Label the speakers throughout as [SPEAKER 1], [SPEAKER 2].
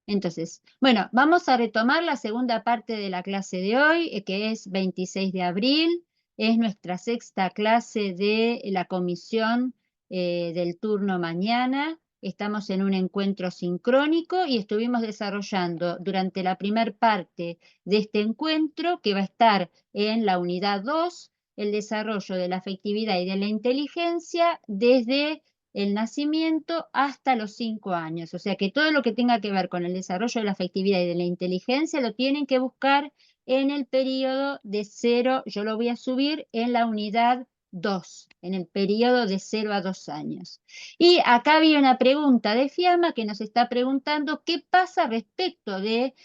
[SPEAKER 1] Entonces, bueno, vamos a retomar la segunda parte de la clase de hoy, que es 26 de abril. Es nuestra sexta clase de la comisión del turno mañana. Estamos en un encuentro sincrónico y estuvimos desarrollando durante la primera parte de este encuentro, que va a estar en la unidad 2, el desarrollo de la afectividad y de la inteligencia desde el nacimiento hasta los 5 años. O sea que todo lo que tenga que ver con el desarrollo de la afectividad y de la inteligencia lo tienen que buscar en el periodo de 0, yo lo voy a subir en la unidad 2, en el periodo de 0 a 2 años. Y acá había una pregunta de Fiamma que nos está preguntando qué pasa respecto de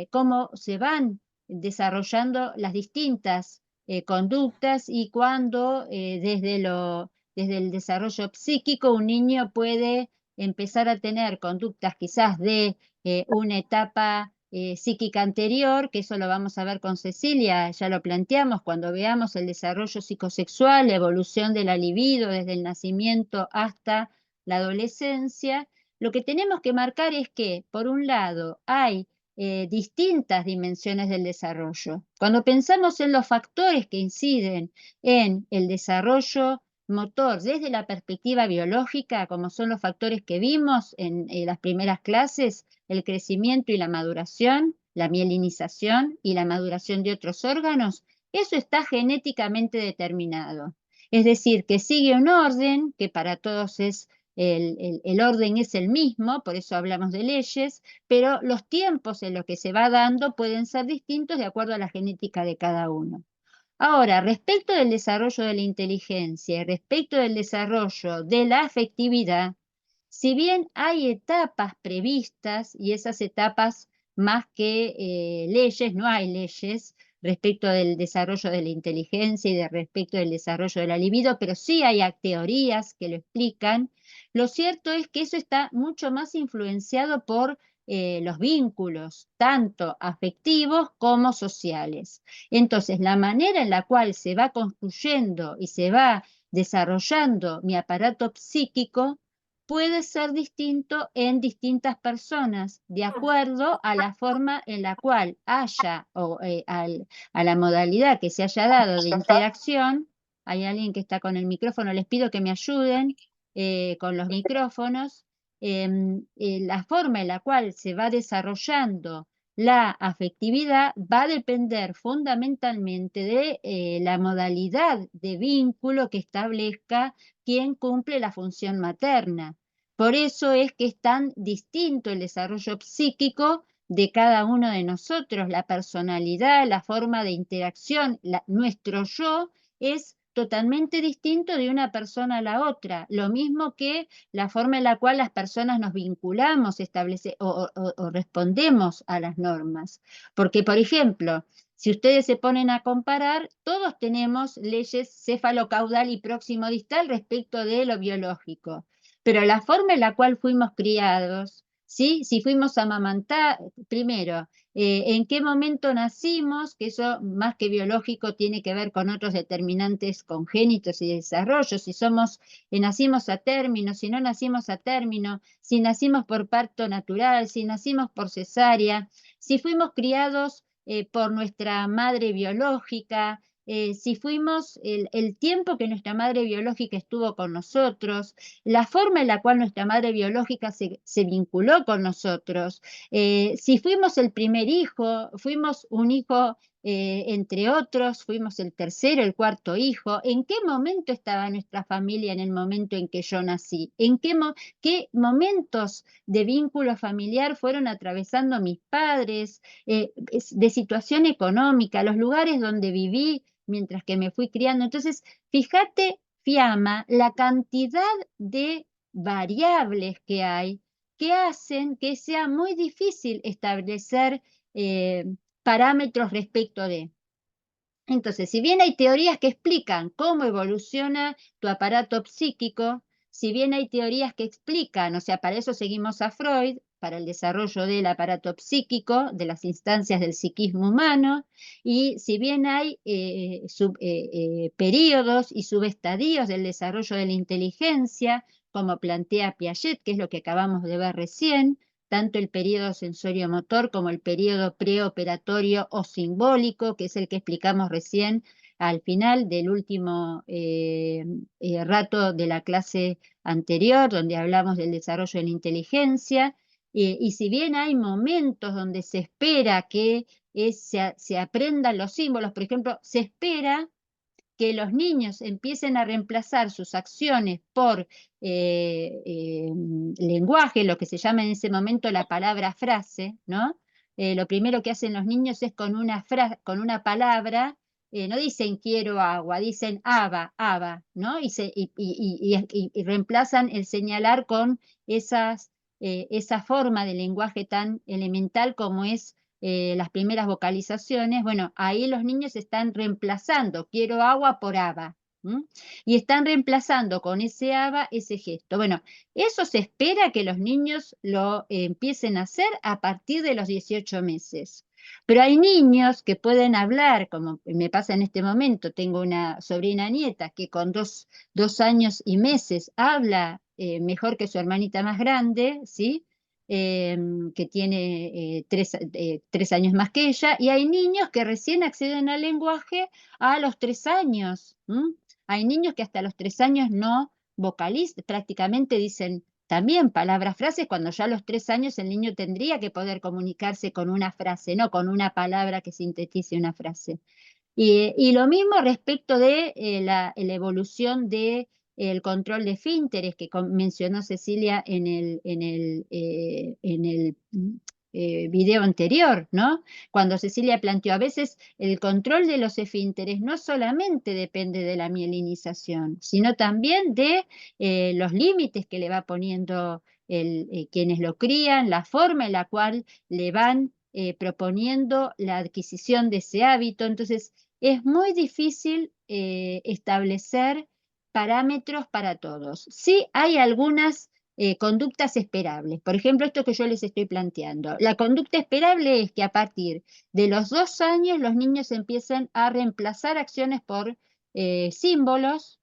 [SPEAKER 1] cómo se van desarrollando las distintas conductas y cuando desde el desarrollo psíquico un niño puede empezar a tener conductas quizás de una etapa psíquica anterior, que eso lo vamos a ver con Cecilia, ya lo planteamos cuando veamos el desarrollo psicosexual, la evolución de la libido desde el nacimiento hasta la adolescencia. Lo que tenemos que marcar es que, por un lado, hay distintas dimensiones del desarrollo. Cuando pensamos en los factores que inciden en el desarrollo motor desde la perspectiva biológica, como son los factores que vimos en las primeras clases, el crecimiento y la maduración, la mielinización y la maduración de otros órganos, eso está genéticamente determinado. Es decir, que sigue un orden, que para todos es el orden es el mismo, por eso hablamos de leyes, pero los tiempos en los que se va dando pueden ser distintos de acuerdo a la genética de cada uno. Ahora, respecto del desarrollo de la inteligencia y respecto del desarrollo de la afectividad, si bien hay etapas previstas y esas etapas más que leyes, no hay leyes respecto del desarrollo de la inteligencia y de respecto del desarrollo de la libido, pero sí hay teorías que lo explican. Lo cierto es que eso está mucho más influenciado por los vínculos, tanto afectivos como sociales. Entonces, la manera en la cual se va construyendo y se va desarrollando mi aparato psíquico puede ser distinto en distintas personas, de acuerdo a la forma en la cual haya o a la modalidad que se haya dado de interacción. Hay alguien que está con el micrófono, les pido que me ayuden con los micrófonos. La forma en la cual se va desarrollando la afectividad va a depender fundamentalmente de la modalidad de vínculo que establezca quien cumple la función materna. Por eso es que es tan distinto el desarrollo psíquico de cada uno de nosotros, la personalidad, la forma de interacción, nuestro yo es totalmente distinto de una persona a la otra, lo mismo que la forma en la cual las personas nos vinculamos, o respondemos a las normas. Porque, por ejemplo, si ustedes se ponen a comparar, todos tenemos leyes cefalocaudal y próximo distal respecto de lo biológico, pero la forma en la cual fuimos criados, ¿sí? Si fuimos amamantados, primero, en qué momento nacimos, que eso más que biológico tiene que ver con otros determinantes congénitos y de desarrollo, si somos, nacimos a término, si no nacimos a término, si nacimos por parto natural, si nacimos por cesárea, si fuimos criados por nuestra madre biológica, si fuimos el tiempo que nuestra madre biológica estuvo con nosotros, la forma en la cual nuestra madre biológica se vinculó con nosotros, si fuimos el primer hijo, fuimos un hijo entre otros, fuimos el tercero, el cuarto hijo, ¿en qué momento estaba nuestra familia en el momento en que yo nací? ¿En qué momentos de vínculo familiar fueron atravesando mis padres, de situación económica, los lugares donde viví mientras que me fui criando? Entonces, fíjate, Fiamma, la cantidad de variables que hacen que sea muy difícil establecer eh, parámetros respecto de. Entonces, si bien hay teorías que explican cómo evoluciona tu aparato psíquico, si bien hay teorías que explican, o sea, para eso seguimos a Freud, para el desarrollo del aparato psíquico, de las instancias del psiquismo humano, y si bien hay periodos y subestadios del desarrollo de la inteligencia, como plantea Piaget, que es lo que acabamos de ver recién, tanto el periodo sensorio-motor como el periodo preoperatorio o simbólico, que es el que explicamos recién al final del último rato de la clase anterior, donde hablamos del desarrollo de la inteligencia. Y si bien hay momentos donde se espera que se aprendan los símbolos, por ejemplo, se espera que los niños empiecen a reemplazar sus acciones por lenguaje, lo que se llama en ese momento la palabra frase, ¿no? Lo primero que hacen los niños es con con una palabra, no dicen quiero agua, dicen aba, ¿no? Y reemplazan el señalar con esa forma de lenguaje tan elemental como es las primeras vocalizaciones. Bueno, ahí los niños están reemplazando quiero agua por aba. Y están reemplazando con ese aba ese gesto. Bueno, eso se espera que los niños lo empiecen a hacer a partir de los 18 meses. Pero hay niños que pueden hablar, como me pasa en este momento, tengo una sobrina nieta que con dos años y meses habla mejor que su hermanita más grande, ¿sí? Que tiene 3 años más que ella, y hay niños que recién acceden al lenguaje a los 3 años. Hay niños que hasta los 3 años no vocalizan, prácticamente dicen también palabras, frases, cuando ya a los 3 años el niño tendría que poder comunicarse con una frase, no con una palabra que sintetice una frase. Y lo mismo respecto de la evolución de el control de esfínteres que mencionó Cecilia en el video anterior, ¿no? Cuando Cecilia planteó, a veces el control de los esfínteres no solamente depende de la mielinización, sino también de los límites que le va poniendo quienes lo crían, la forma en la cual le van proponiendo la adquisición de ese hábito. Entonces, es muy difícil establecer parámetros para todos. Sí hay algunas conductas esperables. Por ejemplo, esto que yo les estoy planteando. La conducta esperable es que a partir de los 2 años los niños empiecen a reemplazar acciones por símbolos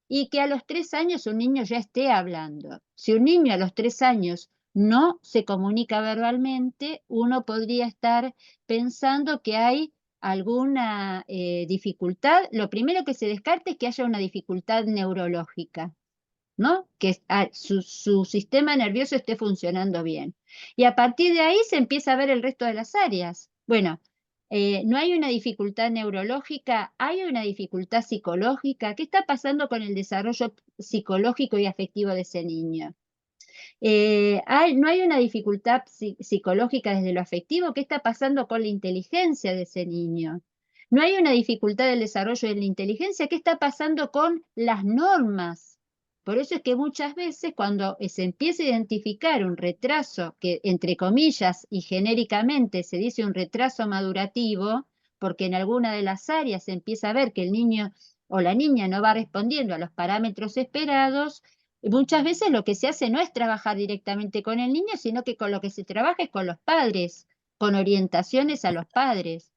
[SPEAKER 1] y que a los 3 años un niño ya esté hablando. Si un niño a los 3 años no se comunica verbalmente, uno podría estar pensando que hay alguna dificultad. Lo primero que se descarta es que haya una dificultad neurológica, ¿no? Que su sistema nervioso esté funcionando bien. Y a partir de ahí se empieza a ver el resto de las áreas. Bueno, no hay una dificultad neurológica, hay una dificultad psicológica. ¿Qué está pasando con el desarrollo psicológico y afectivo de ese niño? No hay una dificultad psicológica desde lo afectivo. ¿Qué está pasando con la inteligencia de ese niño? No hay una dificultad del desarrollo de la inteligencia. ¿Qué está pasando con las normas? Por eso es que muchas veces cuando se empieza a identificar un retraso, que entre comillas y genéricamente se dice un retraso madurativo, porque en alguna de las áreas se empieza a ver que el niño o la niña no va respondiendo a los parámetros esperados, muchas veces lo que se hace no es trabajar directamente con el niño, sino que con lo que se trabaja es con los padres, con orientaciones a los padres.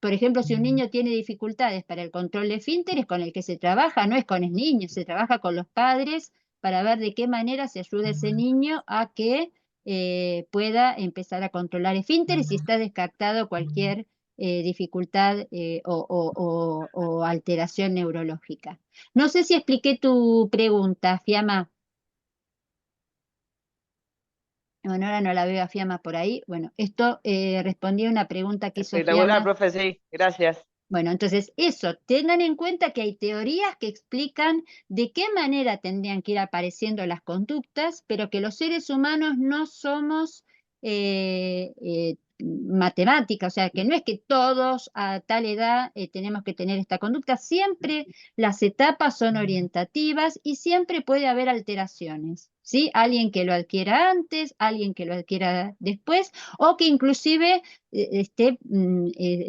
[SPEAKER 1] Por ejemplo, si un niño tiene dificultades para el control de esfínteres, con el que se trabaja no es con el niño, se trabaja con los padres para ver de qué manera se ayuda a ese niño a que pueda empezar a controlar esfínteres si está descartado cualquier dificultad o alteración neurológica. No sé si expliqué tu pregunta, Fiamma. Bueno, ahora no la veo a Fiamma por ahí. Bueno, esto respondía a una pregunta que hizo
[SPEAKER 2] Espectacular,
[SPEAKER 1] Fiamma.
[SPEAKER 2] profe, sí, gracias.
[SPEAKER 1] Bueno, entonces eso, tengan en cuenta que hay teorías que explican de qué manera tendrían que ir apareciendo las conductas, pero que los seres humanos no somos matemáticas, o sea, que no es que todos a tal edad tenemos que tener esta conducta, siempre las etapas son orientativas y siempre puede haber alteraciones, ¿sí? Alguien que lo adquiera antes, alguien que lo adquiera después, o que inclusive esté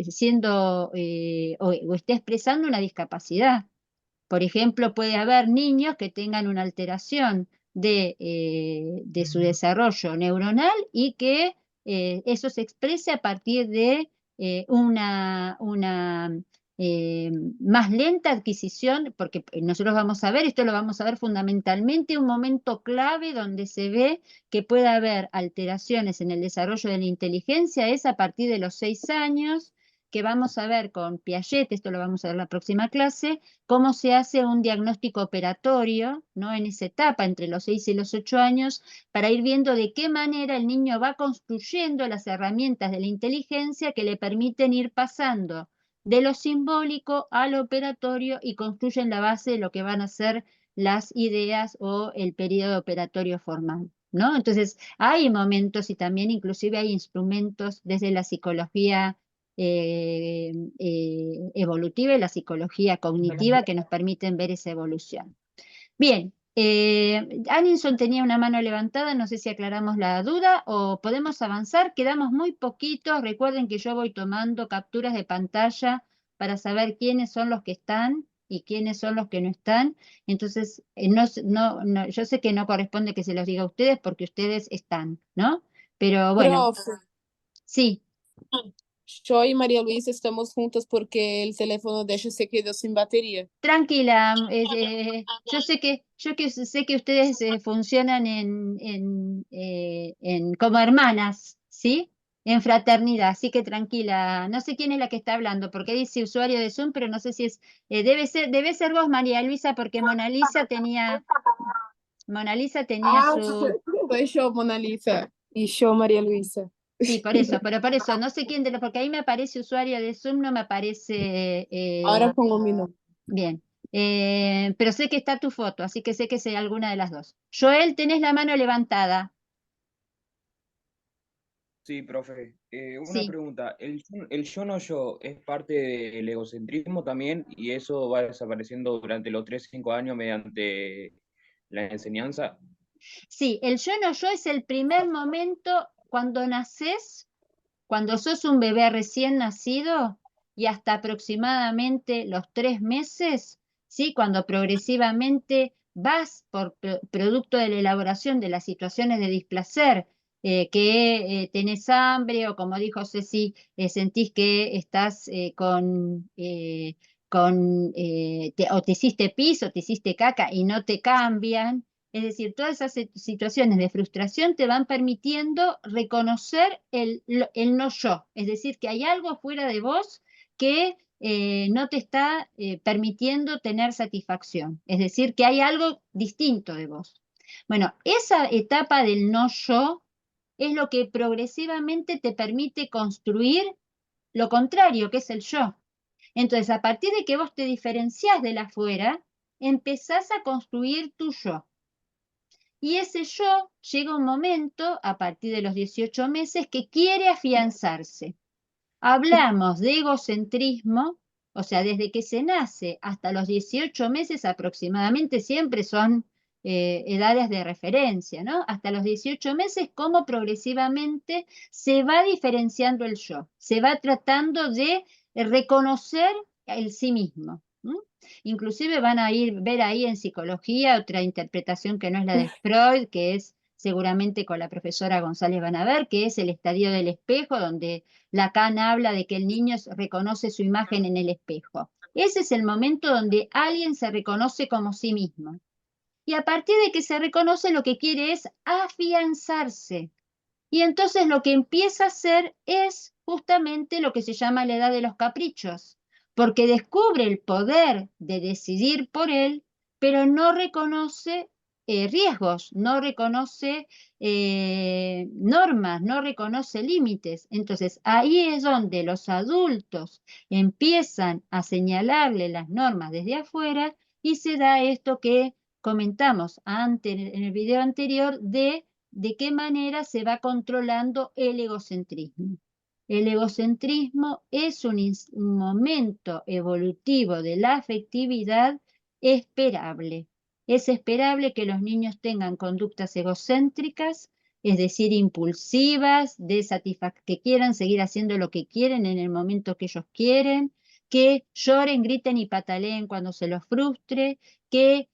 [SPEAKER 1] siendo o esté expresando una discapacidad. Por ejemplo, puede haber niños que tengan una alteración de su desarrollo neuronal y que eso se exprese a partir de una más lenta adquisición, porque nosotros vamos a ver, esto lo vamos a ver fundamentalmente, un momento clave donde se ve que puede haber alteraciones en el desarrollo de la inteligencia, es a partir de los 6 años, que vamos a ver con Piaget, esto lo vamos a ver en la próxima clase, cómo se hace un diagnóstico operatorio, ¿no? En esa etapa, entre los 6 y los 8 años, para ir viendo de qué manera el niño va construyendo las herramientas de la inteligencia que le permiten ir pasando de lo simbólico al operatorio y construyen la base de lo que van a ser las ideas o el periodo operatorio formal, ¿no? Entonces, hay momentos y también inclusive hay instrumentos desde la psicología evolutiva y la psicología cognitiva que nos permiten ver esa evolución. Bien, Anninson tenía una mano levantada, no sé si aclaramos la duda o podemos avanzar, quedamos muy poquitos, recuerden que yo voy tomando capturas de pantalla para saber quiénes son los que están y quiénes son los que no están, entonces yo sé que no corresponde que se los diga a ustedes porque ustedes están, ¿no? Pero bueno,
[SPEAKER 2] Profe,
[SPEAKER 1] sí.
[SPEAKER 2] yo y María Luisa estamos juntas porque el teléfono de ella se quedó sin batería.
[SPEAKER 1] Tranquila, yo sé que ustedes funcionan como hermanas, ¿sí? En fraternidad, así que tranquila. No sé quién es la que está hablando, porque dice usuario de Zoom, pero no sé si es, debe ser vos, María Luisa, porque Mona Lisa tenía
[SPEAKER 2] Ah,
[SPEAKER 1] su,
[SPEAKER 2] soy yo, Mona Lisa. Y yo, María Luisa.
[SPEAKER 1] sí, por eso, pero por eso, no sé quién de los, porque ahí me aparece usuario de Zoom, no me aparece
[SPEAKER 2] Ahora pongo mi nombre.
[SPEAKER 1] bien, pero sé que está tu foto, así que sé que es alguna de las dos. Joel, tenés la mano levantada.
[SPEAKER 3] Sí, profe. Una
[SPEAKER 1] Sí,
[SPEAKER 3] pregunta. ¿El yo no yo es parte del egocentrismo también y eso va desapareciendo durante los 3 o 5 años mediante la enseñanza?
[SPEAKER 1] sí, el yo no yo es el primer momento cuando naces, cuando sos un bebé recién nacido y hasta aproximadamente los 3 meses, ¿sí? Cuando progresivamente vas por producto de la elaboración de las situaciones de displacer, que tenés hambre o como dijo Ceci, sentís que estás o te hiciste pis o te hiciste caca y no te cambian. Es decir, todas esas situaciones de frustración te van permitiendo reconocer el no yo. Es decir, que hay algo fuera de vos que no te está permitiendo tener satisfacción. Es decir, que hay algo distinto de vos. Bueno, esa etapa del no yo es lo que progresivamente te permite construir lo contrario, que es el yo. Entonces, a partir de que vos te diferenciás del afuera, empezás a construir tu yo. Y ese yo llega un momento, a partir de los 18 meses, que quiere afianzarse. Hablamos de egocentrismo, o sea, desde que se nace hasta los 18 meses aproximadamente, siempre son edades de referencia, ¿no? Hasta los 18 meses, cómo progresivamente se va diferenciando el yo, se va tratando de reconocer el sí mismo. Inclusive van a ver ahí en psicología otra interpretación que no es la de Freud, que es seguramente con la profesora González van a ver, que es el estadio del espejo, donde Lacan habla de que el niño reconoce su imagen en el espejo. Ese es el momento donde alguien se reconoce como sí mismo. Y a partir de que se reconoce, lo que quiere es afianzarse. Y entonces lo que empieza a hacer es justamente lo que se llama la edad de los caprichos, porque descubre el poder de decidir por él, pero no reconoce riesgos, no reconoce normas, no reconoce límites. Entonces ahí es donde los adultos empiezan a señalarle las normas desde afuera y se da esto que comentamos antes en el video anterior de qué manera se va controlando el egocentrismo. El egocentrismo es un momento evolutivo de la afectividad esperable. Es esperable que los niños tengan conductas egocéntricas, es decir, impulsivas, que quieran seguir haciendo lo que quieren en el momento que ellos quieren, que lloren, griten y pataleen cuando se los frustre, que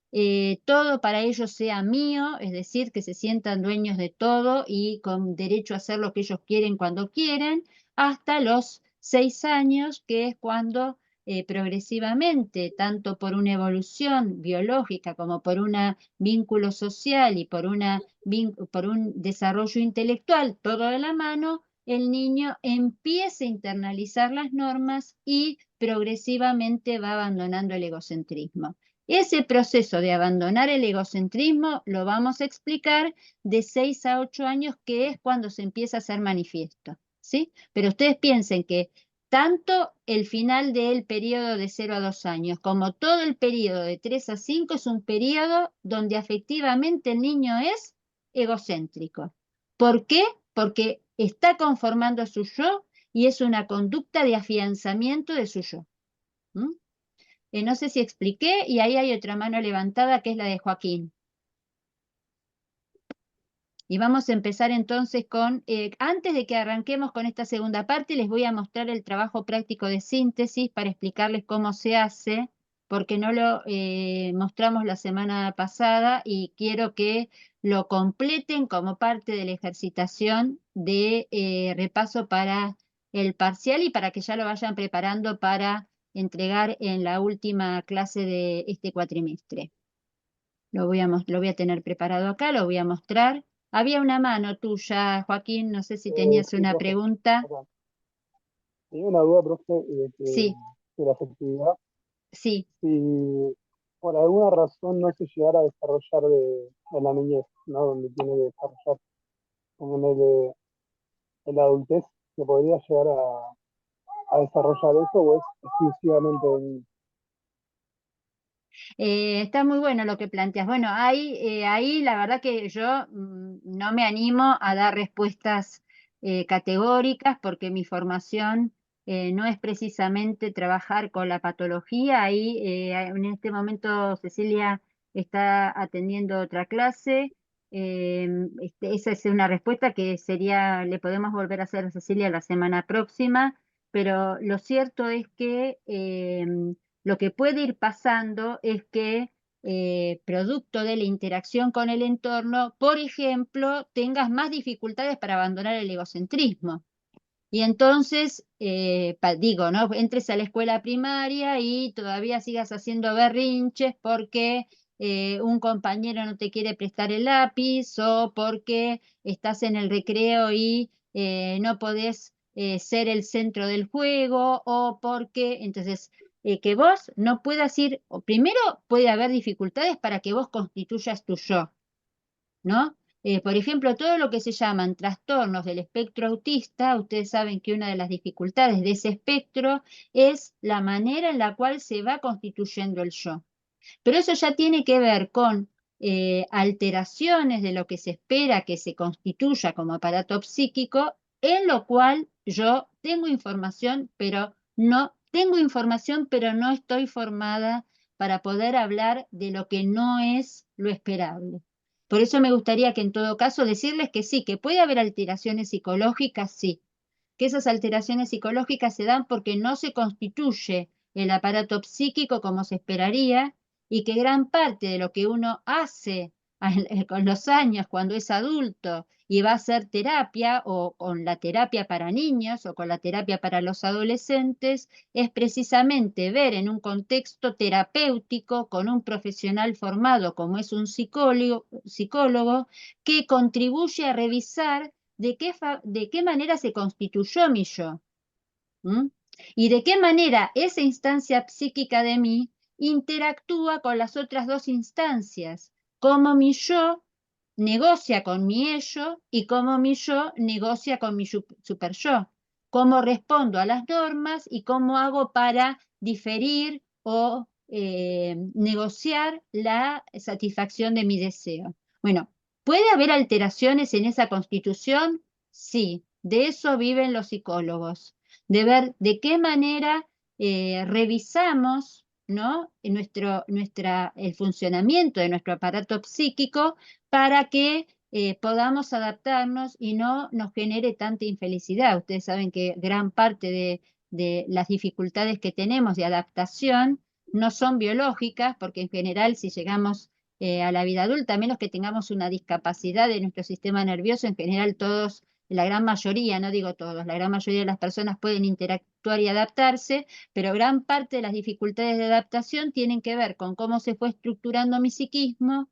[SPEAKER 1] todo para ellos sea mío, es decir, que se sientan dueños de todo y con derecho a hacer lo que ellos quieren cuando quieren, hasta los 6 años, que es cuando progresivamente, tanto por una evolución biológica como por un vínculo social y por un desarrollo intelectual, todo de la mano, el niño empieza a internalizar las normas y progresivamente va abandonando el egocentrismo. Ese proceso de abandonar el egocentrismo lo vamos a explicar de 6 a 8 años, que es cuando se empieza a hacer manifiesto, ¿sí? Pero ustedes piensen que tanto el final del periodo de 0 a 2 años como todo el periodo de 3 a 5 es un periodo donde afectivamente el niño es egocéntrico. ¿Por qué? Porque está conformando su yo y es una conducta de afianzamiento de su yo. No sé si expliqué, y ahí hay otra mano levantada que es la de Joaquín. Y vamos a empezar entonces con, antes de que arranquemos con esta segunda parte, les voy a mostrar el trabajo práctico de síntesis para explicarles cómo se hace, porque no lo mostramos la semana pasada y quiero que lo completen como parte de la ejercitación de repaso para el parcial y para que ya lo vayan preparando para entregar en la última clase de este cuatrimestre. Lo voy a tener preparado acá, lo voy a mostrar. Había una mano tuya, Joaquín, no sé si tenías
[SPEAKER 4] Sí,
[SPEAKER 1] una
[SPEAKER 4] profe.
[SPEAKER 1] pregunta.
[SPEAKER 4] Perdón. Tenía una duda, profe,
[SPEAKER 1] Sí,
[SPEAKER 4] de la afectividad.
[SPEAKER 1] sí.
[SPEAKER 4] Si por alguna razón no se llegara a desarrollar en la niñez, ¿no? Donde tiene que desarrollar en la adultez, ¿se podría llegar a desarrollar eso o es exclusivamente
[SPEAKER 1] Está muy bueno lo que planteas. Bueno, ahí la verdad que yo no me animo a dar respuestas categóricas porque mi formación no es precisamente trabajar con la patología. Ahí en este momento Cecilia está atendiendo otra clase. Esa es una respuesta que sería, le podemos volver a hacer a Cecilia la semana próxima, pero lo cierto es que lo que puede ir pasando es que, producto de la interacción con el entorno, por ejemplo, tengas más dificultades para abandonar el egocentrismo. Y entonces, digo, ¿no? Entres a la escuela primaria y todavía sigas haciendo berrinches porque un compañero no te quiere prestar el lápiz o porque estás en el recreo y no podés ser el centro del juego o porque, entonces, que vos no puedas ir, o primero puede haber dificultades para que vos constituyas tu yo, ¿no? Por ejemplo, todo lo que se llaman trastornos del espectro autista, ustedes saben que una de las dificultades de ese espectro es la manera en la cual se va constituyendo el yo. Pero eso ya tiene que ver con alteraciones de lo que se espera que se constituya como aparato psíquico, en lo cual yo tengo información, pero no estoy formada para poder hablar de lo que no es lo esperable. Por eso me gustaría que en todo caso decirles que sí, que puede haber alteraciones psicológicas, sí, que esas alteraciones psicológicas se dan porque no se constituye el aparato psíquico como se esperaría y que gran parte de lo que uno hace con los años cuando es adulto y va a hacer terapia o con la terapia para niños o con la terapia para los adolescentes es precisamente ver en un contexto terapéutico con un profesional formado como es un psicólogo que contribuye a revisar de qué manera se constituyó mi yo. Y de qué manera esa instancia psíquica de mí interactúa con las otras dos instancias, cómo mi yo negocia con mi ello y cómo mi yo negocia con mi super yo, cómo respondo a las normas y cómo hago para diferir o negociar la satisfacción de mi deseo. Bueno, ¿puede haber alteraciones en esa constitución? Sí, de eso viven los psicólogos, de ver de qué manera revisamos, ¿no? El funcionamiento de nuestro aparato psíquico para que podamos adaptarnos y no nos genere tanta infelicidad. Ustedes saben que gran parte de las dificultades que tenemos de adaptación no son biológicas, porque en general si llegamos a la vida adulta, a menos que tengamos una discapacidad de nuestro sistema nervioso, en general todos la gran mayoría, no digo todos, la gran mayoría de las personas pueden interactuar y adaptarse, pero gran parte de las dificultades de adaptación tienen que ver con cómo se fue estructurando mi psiquismo,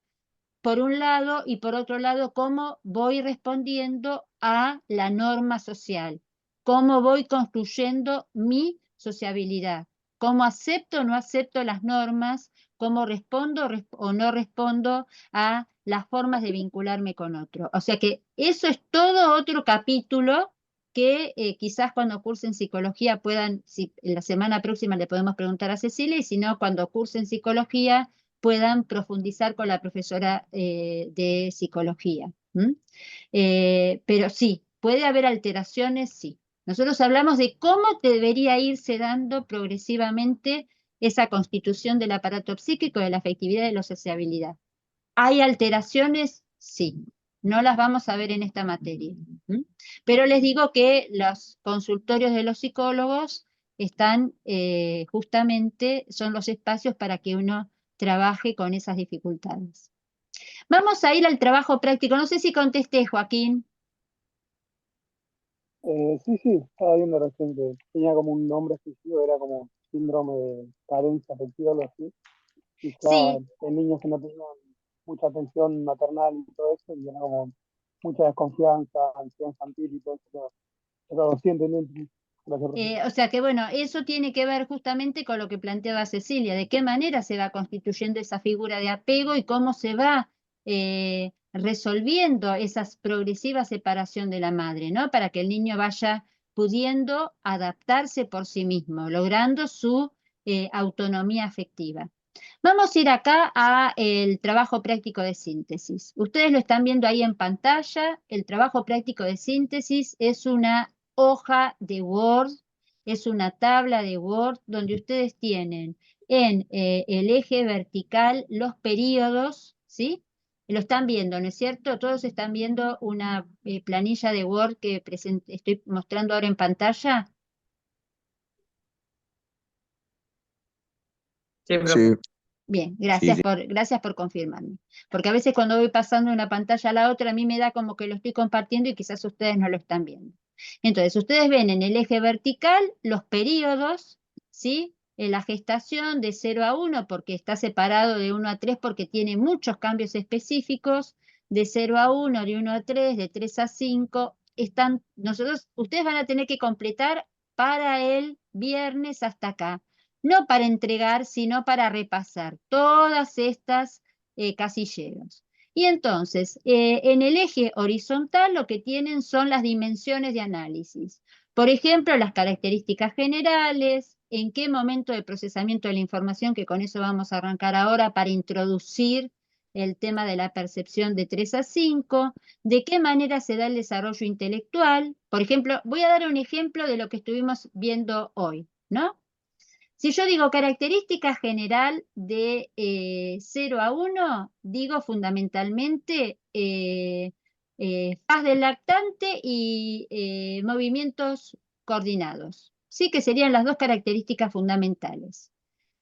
[SPEAKER 1] por un lado, y por otro lado, cómo voy respondiendo a la norma social, cómo voy construyendo mi sociabilidad, cómo acepto o no acepto las normas, cómo respondo o no respondo a las formas de vincularme con otro. O sea que eso es todo otro capítulo que quizás cuando cursen psicología puedan, si la semana próxima le podemos preguntar a Cecilia, y si no, cuando cursen psicología puedan profundizar con la profesora de psicología. Pero sí, puede haber alteraciones, sí. Nosotros hablamos de cómo debería irse dando progresivamente esa constitución del aparato psíquico, de la afectividad y de la sociabilidad. ¿Hay alteraciones? Sí. No las vamos a ver en esta materia. Pero les digo que los consultorios de los psicólogos están justamente, son los espacios para que uno trabaje con esas dificultades. Vamos a ir al trabajo práctico. No sé si contesté, Joaquín.
[SPEAKER 4] Sí, sí, estaba viendo recién que tenía como un nombre específico, era como síndrome de carencia afectiva, algo así. Quizá
[SPEAKER 1] Sí,
[SPEAKER 4] en niños que no tenían mucha atención maternal y todo eso, y era como mucha desconfianza, ansiedad infantil y todo eso. Pero sí entendí. Gracias, profesor.
[SPEAKER 1] o sea que bueno, eso tiene que ver justamente con lo que planteaba Cecilia, de qué manera se va constituyendo esa figura de apego y cómo se va resolviendo esa progresiva separación de la madre, ¿no? Para que el niño vaya pudiendo adaptarse por sí mismo, logrando su autonomía afectiva. Vamos a ir acá a el trabajo práctico de síntesis. Ustedes lo están viendo ahí en pantalla. El trabajo práctico de síntesis es una hoja de Word, es una tabla de Word donde ustedes tienen en el eje vertical los periodos, ¿sí? Lo están viendo, ¿no es cierto? Todos están viendo una planilla de Word que estoy mostrando ahora en pantalla.
[SPEAKER 5] Sí, profe.
[SPEAKER 6] Sí,
[SPEAKER 1] Bien,
[SPEAKER 6] sí,
[SPEAKER 1] gracias por confirmarme. Porque a veces cuando voy pasando de una pantalla a la otra, a mí me da como que lo estoy compartiendo y quizás ustedes no lo están viendo. Entonces, ustedes ven en el eje vertical los periodos, ¿sí? En la gestación de 0 a 1, porque está separado de 1 a 3, porque tiene muchos cambios específicos, de 0 a 1, de 1 a 3, de 3 a 5. Ustedes van a tener que completar para el viernes hasta acá, no para entregar, sino para repasar todas estas casilleros. Y entonces, en el eje horizontal lo que tienen son las dimensiones de análisis. Por ejemplo, las características generales, en qué momento de procesamiento de la información, que con eso vamos a arrancar ahora para introducir el tema de la percepción de 3 a 5, de qué manera se da el desarrollo intelectual. Por ejemplo, voy a dar un ejemplo de lo que estuvimos viendo hoy, ¿no? Si yo digo característica general de 0 a 1, digo fundamentalmente faz del lactante y movimientos coordinados, ¿sí? Que serían las dos características fundamentales.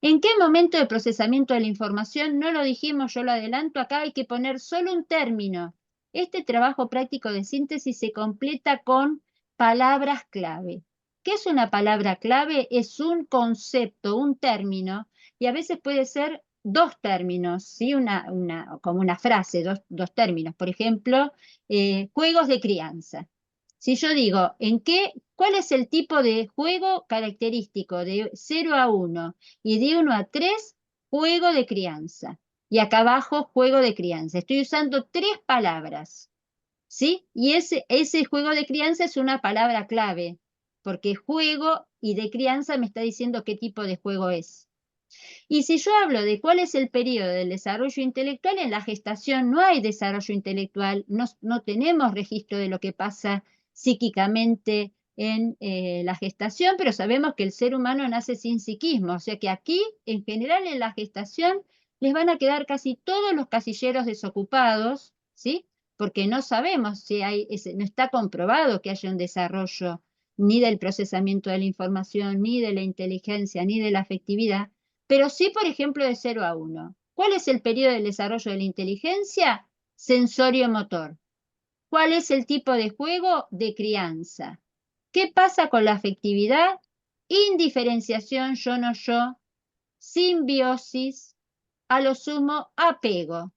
[SPEAKER 1] ¿En qué momento de procesamiento de la información? No lo dijimos, yo lo adelanto, acá hay que poner solo un término. Este trabajo práctico de síntesis se completa con palabras clave. ¿Qué es una palabra clave? Es un concepto, un término, y a veces puede ser dos términos, ¿sí? Como una frase, dos términos. Por ejemplo, juegos de crianza. Si yo digo, ¿cuál es el tipo de juego característico de 0 a 1 y de 1 a 3, juego de crianza? Y acá abajo, juego de crianza. Estoy usando tres palabras, ¿sí? Y ese juego de crianza es una palabra clave, porque juego y de crianza me está diciendo qué tipo de juego es. Y si yo hablo de cuál es el periodo del desarrollo intelectual, en la gestación no hay desarrollo intelectual, no tenemos registro de lo que pasa psíquicamente en la gestación, pero sabemos que el ser humano nace sin psiquismo, o sea que aquí, en general, en la gestación, les van a quedar casi todos los casilleros desocupados, ¿sí? Porque no sabemos si no está comprobado que haya un desarrollo ni del procesamiento de la información, ni de la inteligencia, ni de la afectividad, pero sí, por ejemplo, de 0 a 1. ¿Cuál es el periodo del desarrollo de la inteligencia? Sensorio-motor. ¿Cuál es el tipo de juego? De crianza. ¿Qué pasa con la afectividad? Indiferenciación, yo, no yo, simbiosis, a lo sumo, apego.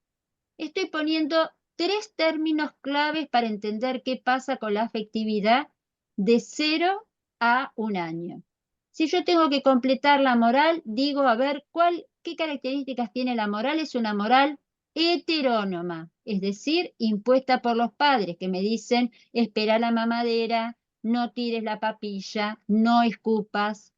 [SPEAKER 1] Estoy poniendo 3 términos claves para entender qué pasa con la afectividad de 0 a 1 año. Si yo tengo que completar la moral, digo, a ver, ¿qué características tiene la moral? Es una moral heterónoma, es decir, impuesta por los padres que me dicen, espera la mamadera, no tires la papilla, no escupas,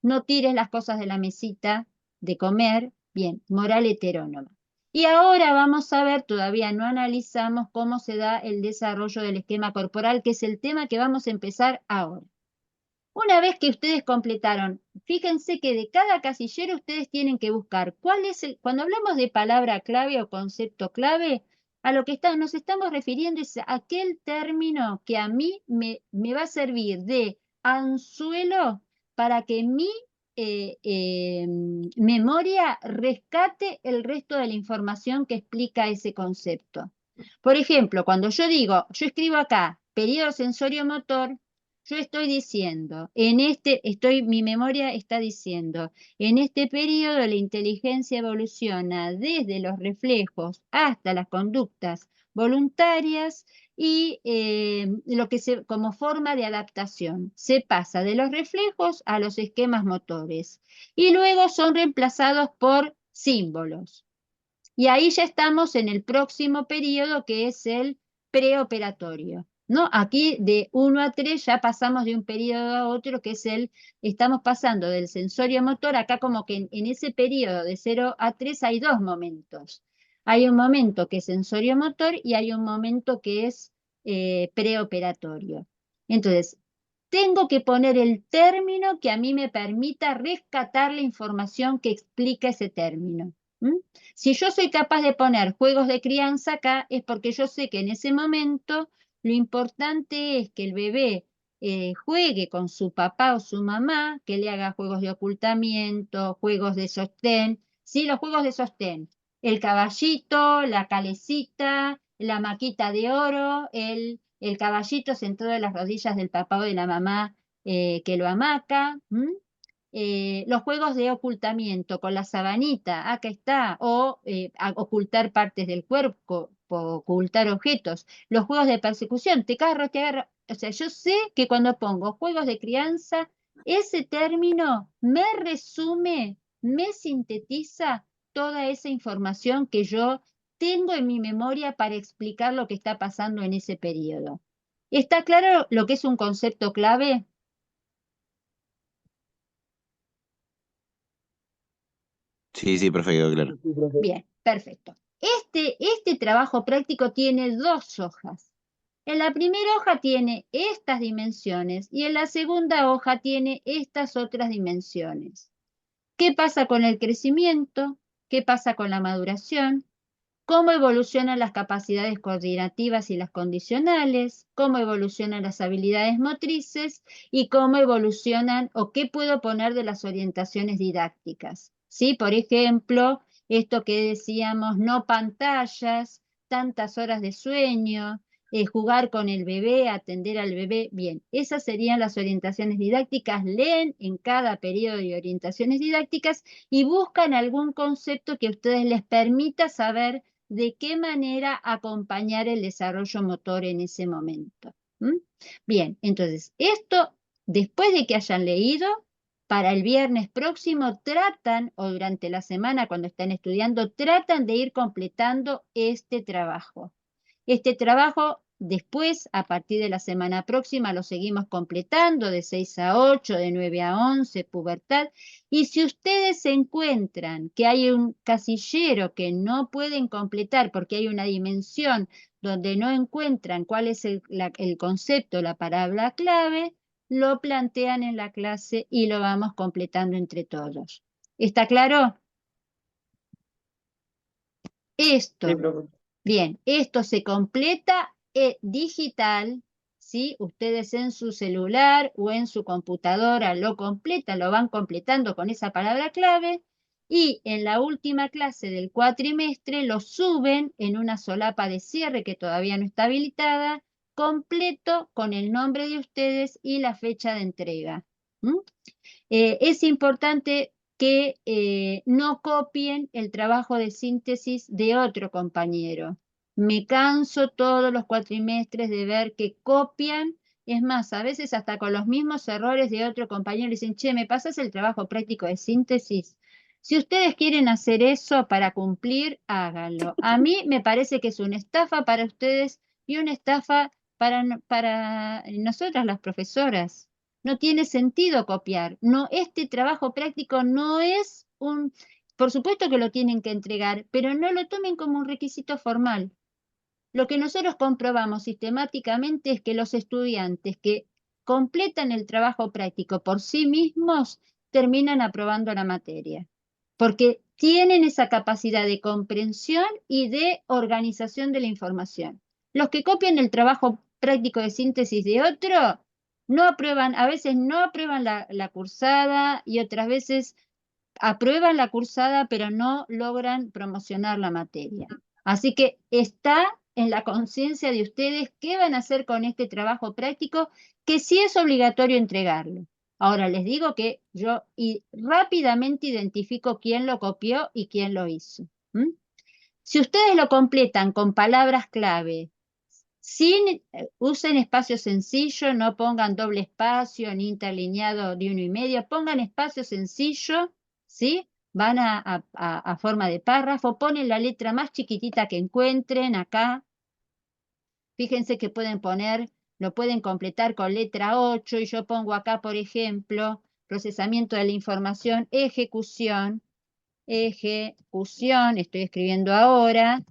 [SPEAKER 1] no tires las cosas de la mesita de comer. Bien, moral heterónoma. Y ahora vamos a ver, todavía no analizamos cómo se da el desarrollo del esquema corporal, que es el tema que vamos a empezar ahora. Una vez que ustedes completaron, fíjense que de cada casillero ustedes tienen que buscar cuál es cuando hablamos de palabra clave o concepto clave, a lo que nos estamos refiriendo es a aquel término que a mí me va a servir de anzuelo para que mi memoria rescate el resto de la información que explica ese concepto. Por ejemplo, cuando yo escribo acá, periodo sensorio-motor, yo estoy diciendo, mi memoria está diciendo, en este periodo la inteligencia evoluciona desde los reflejos hasta las conductas voluntarias y como forma de adaptación. Se pasa de los reflejos a los esquemas motores y luego son reemplazados por símbolos. Y ahí ya estamos en el próximo periodo, que es el preoperatorio, ¿no? Aquí de 1 a 3 ya pasamos de un periodo a otro, que es estamos pasando del sensorio motor, acá como que en ese periodo de 0 a 3 hay 2 momentos. Hay un momento que es sensorio motor y hay un momento que es preoperatorio. Entonces, tengo que poner el término que a mí me permita rescatar la información que explica ese término. Si yo soy capaz de poner juegos de crianza acá, es porque yo sé que en ese momento lo importante es que el bebé juegue con su papá o su mamá, que le haga juegos de ocultamiento, juegos de sostén. ¿Sí? Los juegos de sostén. El caballito, la calecita, la maquita de oro, el caballito sentado en las rodillas del papá o de la mamá que lo amaca. Los juegos de ocultamiento con la sabanita, acá está, o ocultar partes del cuerpo, ocultar objetos. Los juegos de persecución, te agarro. O sea, yo sé que cuando pongo juegos de crianza, ese término me resume, me sintetiza toda esa información que yo tengo en mi memoria para explicar lo que está pasando en ese periodo. ¿Está claro lo que es un concepto clave?
[SPEAKER 5] Sí, perfecto, claro.
[SPEAKER 4] Sí, profe.
[SPEAKER 1] Bien, perfecto. Este trabajo práctico tiene 2 hojas. En la primera hoja tiene estas dimensiones y en la segunda hoja tiene estas otras dimensiones. ¿Qué pasa con el crecimiento? ¿Qué pasa con la maduración? ¿Cómo evolucionan las capacidades coordinativas y las condicionales? ¿Cómo evolucionan las habilidades motrices? ¿Y cómo evolucionan o qué puedo poner de las orientaciones didácticas? ¿Sí? Por ejemplo, esto que decíamos, no pantallas, tantas horas de sueño, jugar con el bebé, atender al bebé. Bien, esas serían las orientaciones didácticas. Leen en cada periodo de orientaciones didácticas y buscan algún concepto que a ustedes les permita saber de qué manera acompañar el desarrollo motor en ese momento. Bien, entonces, esto, después de que hayan leído, para el viernes próximo tratan, o durante la semana cuando están estudiando, tratan de ir completando este trabajo. Este trabajo después, a partir de la semana próxima, lo seguimos completando de 6 a 8, de 9 a 11, pubertad. Y si ustedes encuentran que hay un casillero que no pueden completar porque hay una dimensión donde no encuentran cuál es el concepto, la palabra clave, lo plantean en la clase y lo vamos completando entre todos. ¿Está claro? Esto.
[SPEAKER 3] Sí, profe.
[SPEAKER 1] Bien, esto se completa digital, ¿sí? Ustedes en su celular o en su computadora lo completan, lo van completando con esa palabra clave Y en la última clase del cuatrimestre lo suben en una solapa de cierre que todavía no está habilitada, completo con el nombre de ustedes y la fecha de entrega. Es importante que no copien el trabajo de síntesis de otro compañero. Me canso todos los cuatrimestres de ver que copian. Es más, a veces hasta con los mismos errores de otro compañero dicen, che, ¿me pasas el trabajo práctico de síntesis? Si ustedes quieren hacer eso para cumplir, háganlo. A mí me parece que es una estafa para ustedes y una estafa para nosotras las profesoras. No tiene sentido copiar. No, este trabajo práctico no es un... Por supuesto que lo tienen que entregar, pero no lo tomen como un requisito formal. Lo que nosotros comprobamos sistemáticamente es que los estudiantes que completan el trabajo práctico por sí mismos terminan aprobando la materia, porque tienen esa capacidad de comprensión y de organización de la información. Los que copian el trabajo práctico de síntesis de otro, no aprueban, a veces no aprueban la cursada y otras veces aprueban la cursada, pero no logran promocionar la materia. Así que está en la conciencia de ustedes qué van a hacer con este trabajo práctico, que sí es obligatorio entregarlo. Ahora les digo que yo rápidamente identifico quién lo copió y quién lo hizo. Si ustedes lo completan con palabras clave, usen espacio sencillo, no pongan doble espacio ni interlineado de 1,5, pongan espacio sencillo, ¿sí? Van a forma de párrafo, ponen la letra más chiquitita que encuentren acá. Fíjense que lo pueden completar con letra 8 y yo pongo acá, por ejemplo, procesamiento de la información, ejecución, estoy escribiendo ahora,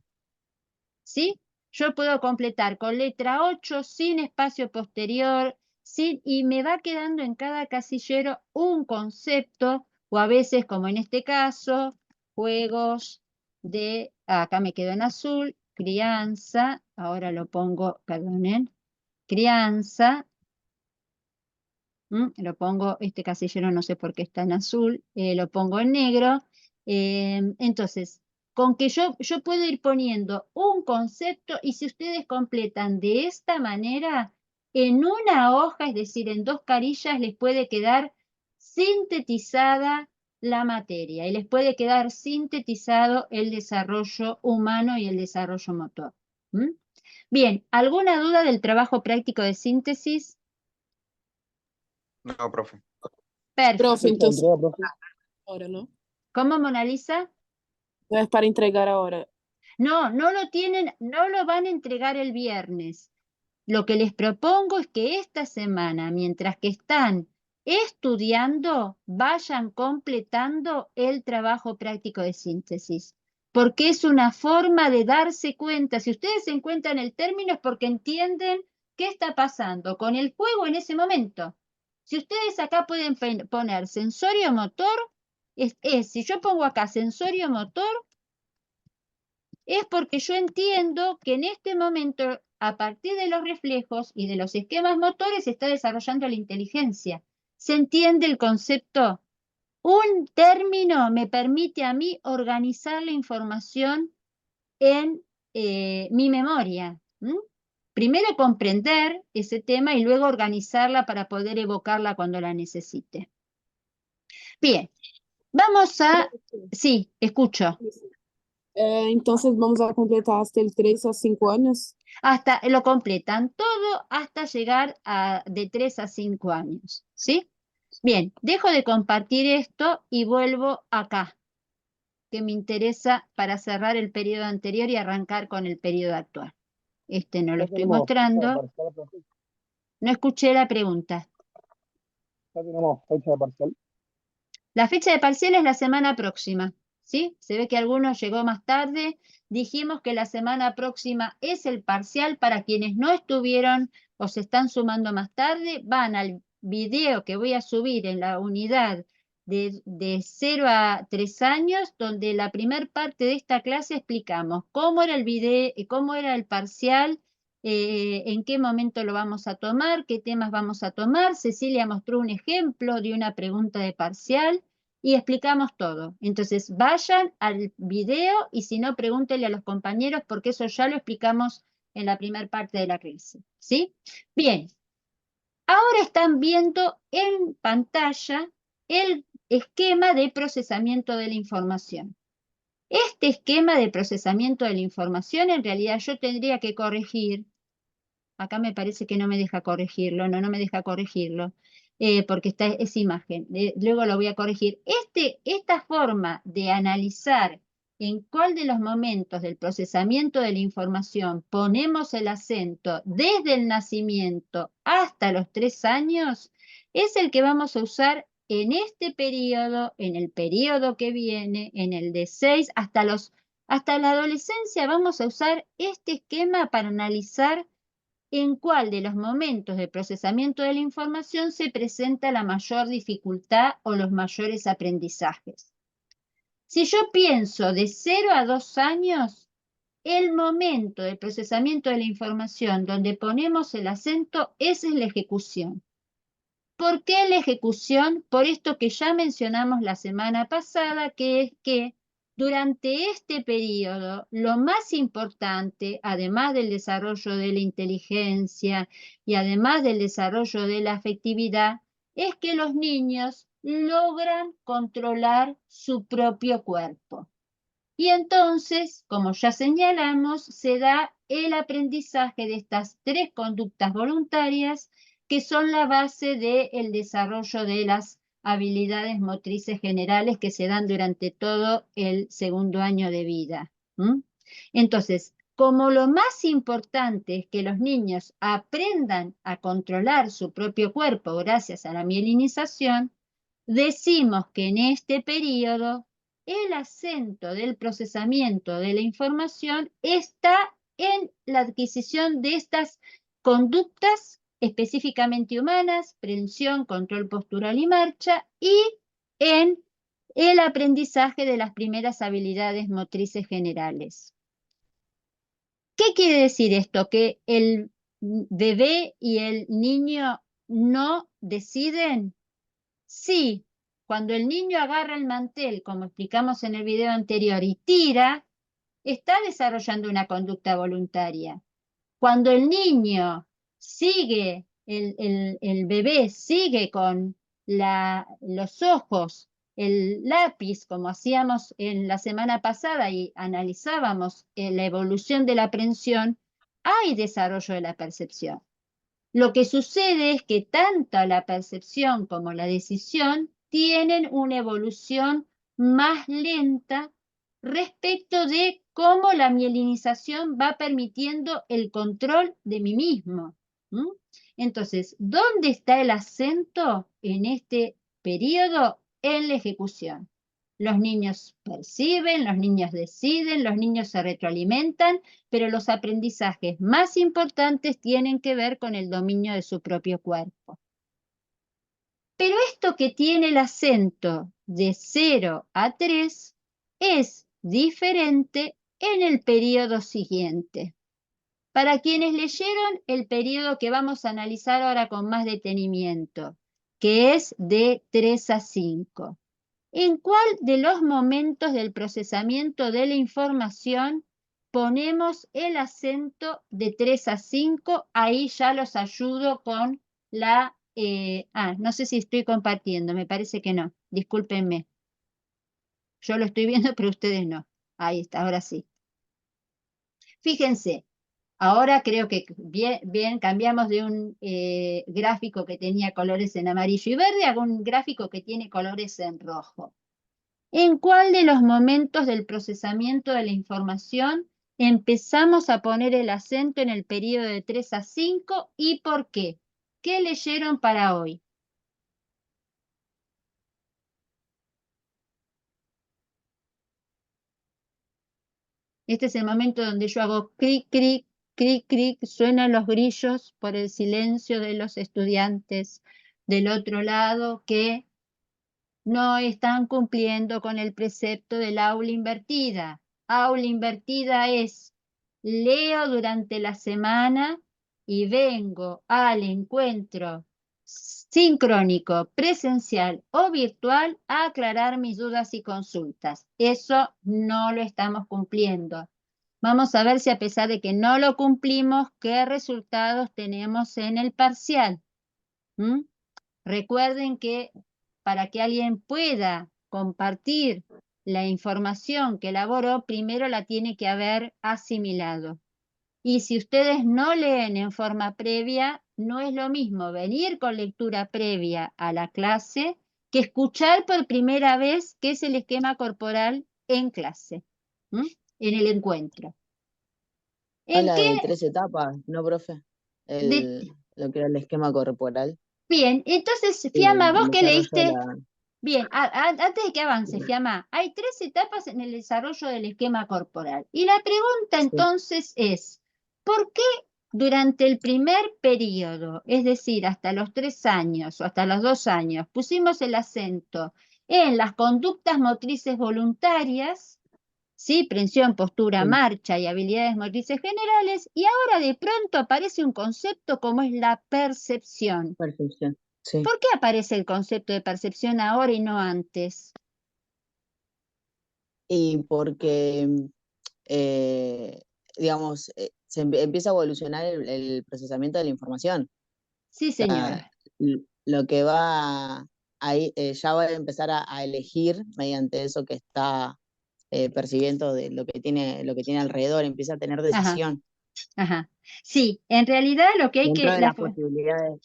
[SPEAKER 1] ¿sí? Yo puedo completar con letra 8 sin espacio posterior, y me va quedando en cada casillero un concepto, o a veces, como en este caso, juegos acá me quedo en azul, crianza, ahora lo pongo, perdonen, crianza, lo pongo, este casillero no sé por qué está en azul, lo pongo en negro. Entonces, con que yo puedo ir poniendo un concepto y si ustedes completan de esta manera, en una hoja, es decir, en 2 carillas, les puede quedar sintetizada la materia y les puede quedar sintetizado el desarrollo humano y el desarrollo motor. Bien, ¿alguna duda del trabajo práctico de síntesis?
[SPEAKER 3] No, profe.
[SPEAKER 1] Perfecto.
[SPEAKER 2] Profe, entonces,
[SPEAKER 4] Entrega, profe.
[SPEAKER 2] ahora, ¿no?
[SPEAKER 1] ¿Cómo, Mona Lisa?
[SPEAKER 2] No es para entregar ahora.
[SPEAKER 1] No, no lo tienen, no lo van a entregar el viernes. Lo que les propongo es que esta semana, mientras que están estudiando, vayan completando el trabajo práctico de síntesis, porque es una forma de darse cuenta. Si ustedes se encuentran el término es porque entienden qué está pasando con el juego en ese momento. Si ustedes acá pueden poner sensorio motor, si yo pongo acá sensorio motor, es porque yo entiendo que en este momento, a partir de los reflejos y de los esquemas motores, se está desarrollando la inteligencia. ¿Se entiende el concepto? Un término me permite a mí organizar la información en mi memoria. Primero comprender ese tema y luego organizarla para poder evocarla cuando la necesite. Bien, vamos a... Sí, escucho.
[SPEAKER 2] Entonces vamos a completar hasta el 3 a 5 años.
[SPEAKER 1] Lo completan todo hasta llegar de 3 a 5 años, ¿sí? Bien, dejo de compartir esto y vuelvo acá, que me interesa para cerrar el periodo anterior y arrancar con el periodo actual. Este no lo
[SPEAKER 4] Ya
[SPEAKER 1] estoy
[SPEAKER 4] tenemos fecha de
[SPEAKER 1] mostrando.
[SPEAKER 4] parcial, profe.
[SPEAKER 1] No escuché la pregunta.
[SPEAKER 4] Ya tenemos fecha de parcial.
[SPEAKER 1] La fecha de parcial es la semana próxima, ¿sí? Se ve que alguno llegó más tarde. Dijimos que la semana próxima es el parcial para quienes no estuvieron o se están sumando más tarde. Van al video que voy a subir en la unidad de 0 a 3 años, donde la primer parte de esta clase explicamos cómo era el video, cómo era el parcial, en qué momento lo vamos a tomar, qué temas vamos a tomar. Cecilia mostró un ejemplo de una pregunta de parcial. y explicamos todo. Entonces, vayan al video y si no, pregúntenle a los compañeros porque eso ya lo explicamos en la primera parte de la clase, ¿sí? Bien, ahora están viendo en pantalla el esquema de procesamiento de la información. Este esquema de procesamiento de la información, en realidad yo tendría que corregir. Acá me parece que no me deja corregirlo, no me deja corregirlo, porque es imagen. Luego lo voy a corregir. Esta forma de analizar en cuál de los momentos del procesamiento de la información ponemos el acento desde el nacimiento hasta los 3 años, es el que vamos a usar en este periodo, en el periodo que viene, en el de 6 hasta la adolescencia. Vamos a usar este esquema para analizar en cuál de los momentos de procesamiento de la información se presenta la mayor dificultad o los mayores aprendizajes. Si yo pienso de 0 a 2 años, el momento de procesamiento de la información donde ponemos el acento es en la ejecución. ¿Por qué la ejecución? Por esto que ya mencionamos la semana pasada, que es que durante este periodo, lo más importante, además del desarrollo de la inteligencia y además del desarrollo de la afectividad, es que los niños logran controlar su propio cuerpo. Y entonces, como ya señalamos, se da el aprendizaje de estas 3 conductas voluntarias que son la base del desarrollo de las habilidades motrices generales que se dan durante todo el segundo año de vida. Entonces, como lo más importante es que los niños aprendan a controlar su propio cuerpo gracias a la mielinización, decimos que en este periodo el acento del procesamiento de la información está en la adquisición de estas conductas específicamente humanas, prevención, control postural y marcha, y en el aprendizaje de las primeras habilidades motrices generales. ¿Qué quiere decir esto? Que el bebé y el niño no deciden. Sí, cuando el niño agarra el mantel, como explicamos en el video anterior, y tira, está desarrollando una conducta voluntaria. Cuando el niño sigue, el bebé sigue con los ojos, el lápiz, como hacíamos en la semana pasada y analizábamos la evolución de la aprensión, hay desarrollo de la percepción. Lo que sucede es que tanto la percepción como la decisión tienen una evolución más lenta respecto de cómo la mielinización va permitiendo el control de mí mismo. Entonces, ¿dónde está el acento en este periodo? En la ejecución. Los niños perciben, los niños deciden, los niños se retroalimentan, pero los aprendizajes más importantes tienen que ver con el dominio de su propio cuerpo. Pero esto que tiene el acento de 0 a 3 es diferente en el periodo siguiente. Para quienes leyeron el periodo que vamos a analizar ahora con más detenimiento, que es de 3 a 5. ¿En cuál de los momentos del procesamiento de la información ponemos el acento de 3 a 5? Ahí ya los ayudo con la... no sé si estoy compartiendo, me parece que no. Discúlpenme. Yo lo estoy viendo, pero ustedes no. Ahí está, ahora sí. Fíjense, ahora creo que bien cambiamos de un gráfico que tenía colores en amarillo y verde a un gráfico que tiene colores en rojo. ¿En cuál de los momentos del procesamiento de la información empezamos a poner el acento en el periodo de 3 a 5 y por qué? ¿Qué leyeron para hoy? Este es el momento donde yo hago cric, cric, cric, cric, suenan los grillos por el silencio de los estudiantes del otro lado que no están cumpliendo con el precepto del aula invertida. Aula invertida es, leo durante la semana y vengo al encuentro sincrónico, presencial o virtual a aclarar mis dudas y consultas. Eso no lo estamos cumpliendo. Vamos a ver si a pesar de que no lo cumplimos, qué resultados tenemos en el parcial. ¿Mm? Recuerden que para que alguien pueda compartir la información que elaboró, primero la tiene que haber asimilado. Y si ustedes no leen en forma previa, no es lo mismo venir con lectura previa a la clase que escuchar por primera vez qué es el esquema corporal en clase, en el encuentro. ¿En
[SPEAKER 6] Habla
[SPEAKER 1] qué?
[SPEAKER 6] de 3 etapas, ¿no, profe? Lo que era el esquema corporal
[SPEAKER 1] Bien, entonces,
[SPEAKER 6] y
[SPEAKER 1] Fiamma, vos
[SPEAKER 6] el
[SPEAKER 1] que
[SPEAKER 6] desarrollo de
[SPEAKER 1] leíste,
[SPEAKER 6] la...
[SPEAKER 1] bien, antes de que avance, Fiamma, hay 3 etapas en el desarrollo del esquema corporal. Y la pregunta
[SPEAKER 6] Sí.
[SPEAKER 1] entonces es, ¿por qué durante el primer periodo, es decir, hasta los 3 años o hasta los 2 años, pusimos el acento en las conductas motrices voluntarias, ¿sí? Prensión, postura,
[SPEAKER 6] Sí,
[SPEAKER 1] marcha y habilidades motrices generales, y ahora de pronto aparece un concepto como es la percepción?
[SPEAKER 6] percepción. Sí.
[SPEAKER 1] ¿Por qué aparece el concepto de percepción ahora y no antes?
[SPEAKER 6] Y porque, digamos, empieza a evolucionar el procesamiento de la información.
[SPEAKER 1] Sí,
[SPEAKER 6] O sea,
[SPEAKER 1] señora.
[SPEAKER 6] lo que va ahí, ya va a empezar a elegir mediante eso que está percibiendo de lo que tiene alrededor, empieza a tener
[SPEAKER 1] Ajá,
[SPEAKER 6] decisión
[SPEAKER 1] ajá. Sí, en realidad lo que hay
[SPEAKER 6] dentro
[SPEAKER 1] que...
[SPEAKER 6] de las posibilidades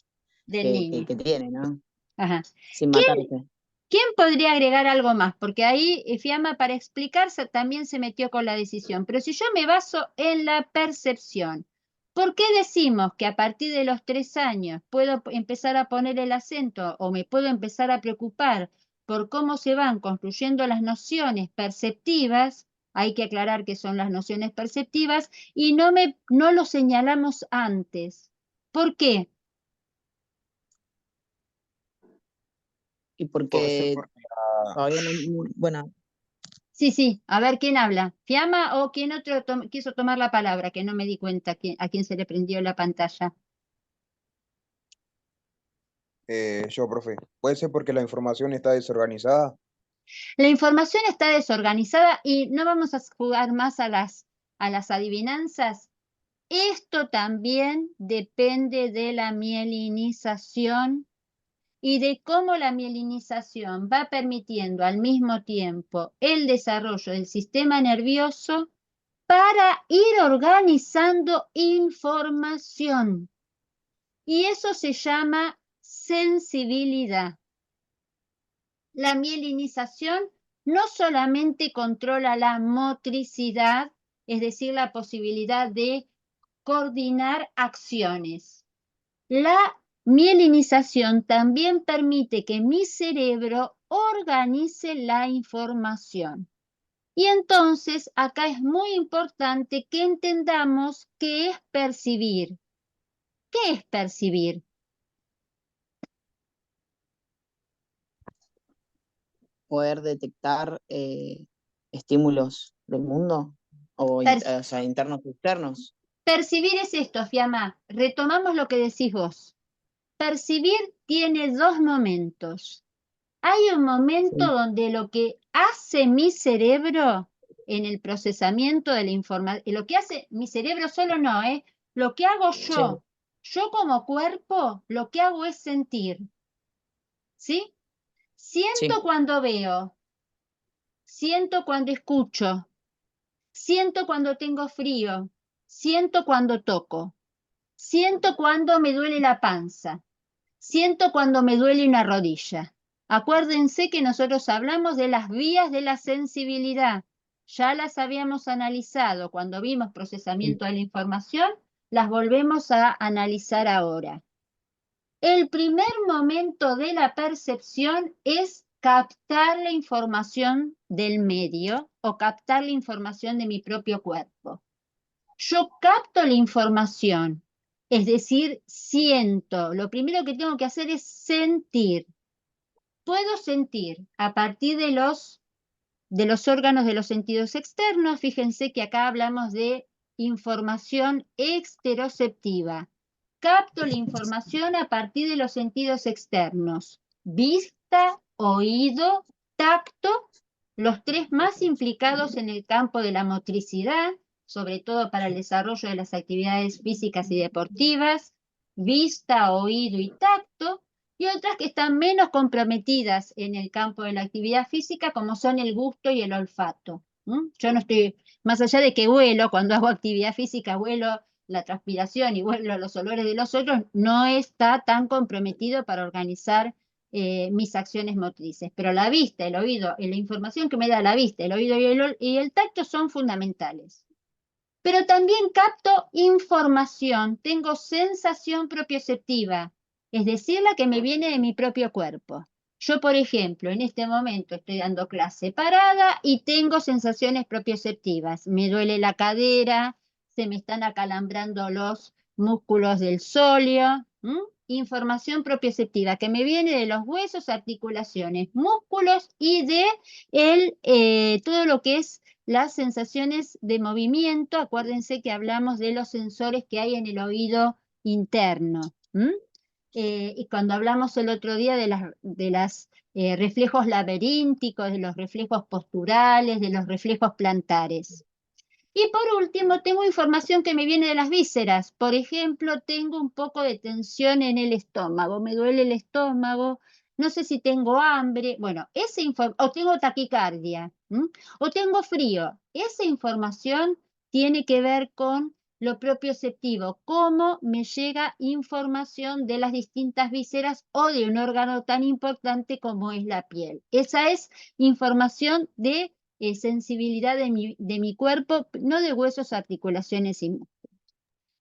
[SPEAKER 1] del niño.
[SPEAKER 6] que tiene, ¿no?
[SPEAKER 1] Ajá.
[SPEAKER 6] Sin
[SPEAKER 1] ¿Quién,
[SPEAKER 6] matarse.
[SPEAKER 1] quién podría agregar algo más? Porque ahí Fiamma para explicarse también se metió con la decisión. Pero si yo me baso en la percepción, ¿por qué decimos que a partir de los 3 años puedo empezar a poner el acento o me puedo empezar a preocupar por cómo se van construyendo las nociones perceptivas? Hay que aclarar que son las nociones perceptivas y no lo señalamos antes. ¿Por qué?
[SPEAKER 6] Y
[SPEAKER 3] Puede ser
[SPEAKER 6] porque
[SPEAKER 3] porque
[SPEAKER 6] todavía no, bueno,
[SPEAKER 1] Sí, sí, a ver quién habla. ¿Fiamma o quién otro quiso tomar la palabra? Que no me di cuenta a quién se le prendió la pantalla.
[SPEAKER 3] yo, profe, puede ser porque la información está desorganizada.
[SPEAKER 1] La información está desorganizada y no vamos a jugar más a las adivinanzas. Esto también depende de la mielinización y de cómo la mielinización va permitiendo al mismo tiempo el desarrollo del sistema nervioso para ir organizando información. Y eso se llama sensibilidad. La mielinización no solamente controla la motricidad, es decir, la posibilidad de coordinar acciones. La mielinización también permite que mi cerebro organice la información. Y entonces acá es muy importante que entendamos qué es percibir. ¿Qué es percibir?
[SPEAKER 6] poder detectar estímulos del mundo o,
[SPEAKER 1] Per-
[SPEAKER 6] o sea, internos y externos.
[SPEAKER 1] Percibir es esto, Fiamma. Retomamos lo que decís vos. Percibir tiene 2 momentos. Hay un momento
[SPEAKER 6] Sí,
[SPEAKER 1] donde lo que hace mi cerebro en el procesamiento de la información, lo que hace mi cerebro solo no, lo que hago
[SPEAKER 6] sí,
[SPEAKER 1] yo como cuerpo, lo que hago es sentir, ¿sí?
[SPEAKER 6] sí,
[SPEAKER 1] Siento cuando veo, siento cuando escucho, siento cuando tengo frío, siento cuando toco, siento cuando me duele la panza, siento cuando me duele una rodilla. Acuérdense que nosotros hablamos de las vías de la sensibilidad. Ya las habíamos analizado cuando vimos
[SPEAKER 6] sí.
[SPEAKER 1] procesamiento de la información, las volvemos a analizar ahora. El primer momento de la percepción es captar la información del medio o captar la información de mi propio cuerpo. Yo capto la información, es decir, siento. Lo primero que tengo que hacer es sentir. Puedo sentir a partir de los órganos de los sentidos externos. Fíjense que acá hablamos de información exteroceptiva. capto la información a partir de los sentidos externos: vista, oído, tacto, los tres más implicados en el campo de la motricidad, sobre todo para el desarrollo de las actividades físicas y deportivas, vista, oído y tacto, y otras que están menos comprometidas en el campo de la actividad física, como son el gusto y el olfato. Yo no estoy, más allá de que huelo, cuando hago actividad física, huelo la transpiración y huelo los olores de los otros, no está tan comprometido para organizar mis acciones motrices. Pero la vista, el oído y la información que me da la vista, el oído y el tacto son fundamentales. Pero también capto información, tengo sensación propioceptiva, es decir, la que me viene de mi propio cuerpo. Yo, por ejemplo, en este momento estoy dando clase parada y tengo sensaciones propioceptivas. Me duele la cadera, se me están acalambrando los músculos del sóleo. Información propioceptiva que me viene de los huesos, articulaciones, músculos y de todo lo que es las sensaciones de movimiento. Acuérdense que hablamos de los sensores que hay en el oído interno. Y cuando hablamos el otro día de los reflejos laberínticos, de los reflejos posturales, de los reflejos plantares. Y por último, tengo información que me viene de las vísceras. Por ejemplo, tengo un poco de tensión en el estómago, me duele el estómago, no sé si tengo hambre, bueno, o tengo taquicardia, o tengo frío. Esa información tiene que ver con lo propioceptivo, cómo me llega información de las distintas vísceras o de un órgano tan importante como es la piel. Esa es información de sensibilidad de mi cuerpo, no de huesos, articulaciones y músculos.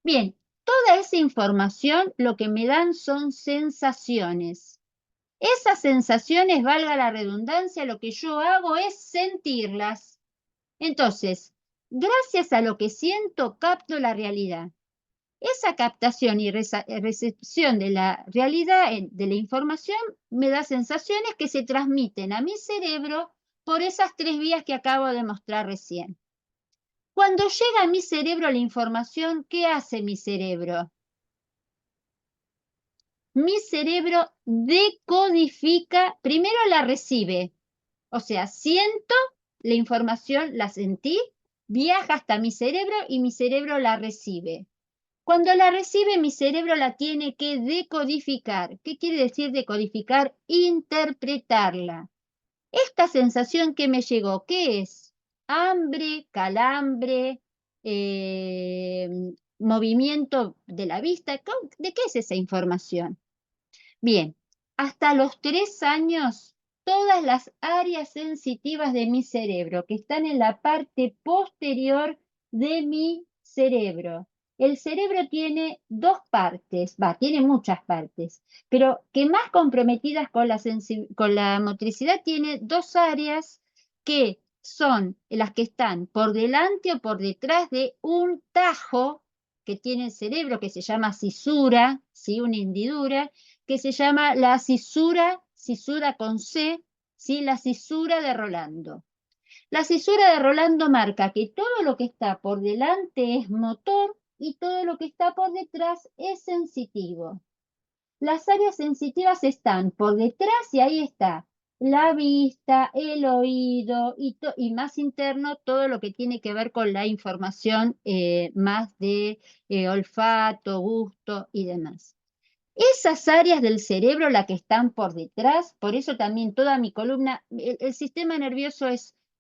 [SPEAKER 1] Bien, toda esa información lo que me dan son sensaciones. Esas sensaciones, valga la redundancia, lo que yo hago es sentirlas. Entonces, gracias a lo que siento, capto la realidad. Esa captación y recepción de la realidad, de la información, me da sensaciones que se transmiten a mi cerebro por esas tres vías que acabo de mostrar recién. Cuando llega a mi cerebro la información, ¿qué hace mi cerebro? Mi cerebro decodifica, primero la recibe, o sea, siento la información, la sentí, viaja hasta mi cerebro y mi cerebro la recibe. Cuando la recibe, mi cerebro la tiene que decodificar. ¿Qué quiere decir decodificar? Interpretarla. Esta sensación que me llegó, ¿qué es? Hambre, calambre, movimiento de la vista. ¿De qué es esa información? Bien, hasta los 3 años, todas las áreas sensitivas de mi cerebro que están en la parte posterior de mi cerebro. El cerebro tiene dos partes, tiene muchas partes, pero que más comprometidas con la motricidad tiene dos áreas que son las que están por delante o por detrás de un tajo que tiene el cerebro, que se llama cisura, ¿sí? Una hendidura, que se llama la cisura con C, ¿sí? La cisura de Rolando. La cisura de Rolando marca que todo lo que está por delante es motor y todo lo que está por detrás es sensitivo. Las áreas sensitivas están por detrás y ahí está la vista, el oído y más interno todo lo que tiene que ver con la información más de olfato, gusto y demás. Esas áreas del cerebro, las que están por detrás, por eso también toda mi columna, el sistema nervioso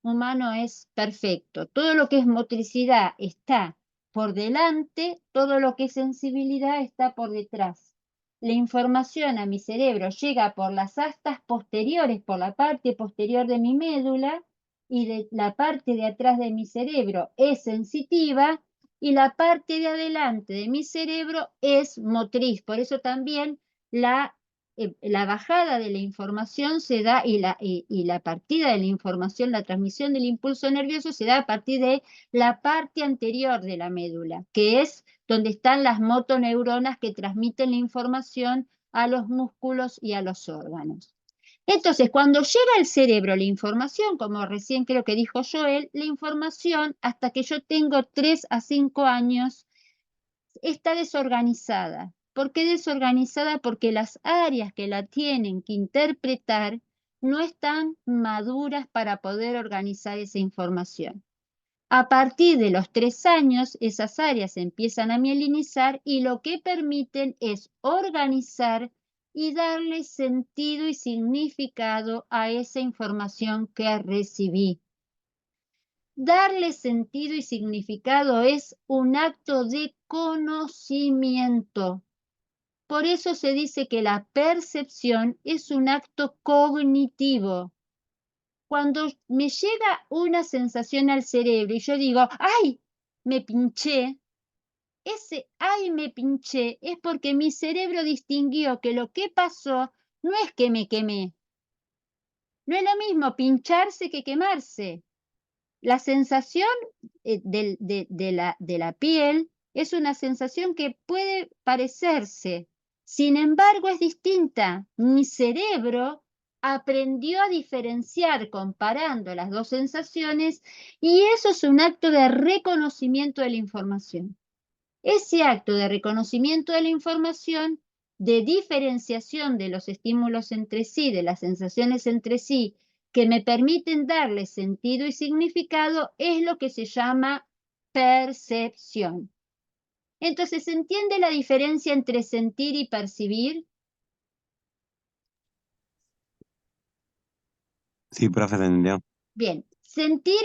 [SPEAKER 1] humano es perfecto. Todo lo que es motricidad está por delante, todo lo que es sensibilidad está por detrás. La información a mi cerebro llega por las astas posteriores, por la parte posterior de mi médula, y de la parte de atrás de mi cerebro es sensitiva, y la parte de adelante de mi cerebro es motriz. Por eso también la bajada de la información se da y la partida de la información, la transmisión del impulso nervioso se da a partir de la parte anterior de la médula, que es donde están las motoneuronas que transmiten la información a los músculos y a los órganos. Entonces, cuando llega al cerebro la información, como recién creo que dijo Joel, la información hasta que yo tengo 3 a 5 años está desorganizada. ¿Por qué desorganizada? Porque las áreas que la tienen que interpretar no están maduras para poder organizar esa información. A partir de los 3 años, esas áreas empiezan a mielinizar y lo que permiten es organizar y darle sentido y significado a esa información que recibí. Darle sentido y significado es un acto de conocimiento. Por eso se dice que la percepción es un acto cognitivo. Cuando me llega una sensación al cerebro y yo digo, ¡ay! Me pinché. Ese ¡ay! Me pinché es porque mi cerebro distinguió que lo que pasó no es que me quemé. No es lo mismo pincharse que quemarse. La sensación de la piel es una sensación que puede parecerse, sin embargo es distinta. Mi cerebro aprendió a diferenciar comparando las dos sensaciones y eso es un acto de reconocimiento de la información. Ese acto de reconocimiento de la información, de diferenciación de los estímulos entre sí, de las sensaciones entre sí, que me permiten darle sentido y significado, es lo que se llama percepción. Entonces, ¿se entiende la diferencia entre sentir y percibir?
[SPEAKER 5] Sí, profe, se entendió.
[SPEAKER 1] Bien, sentir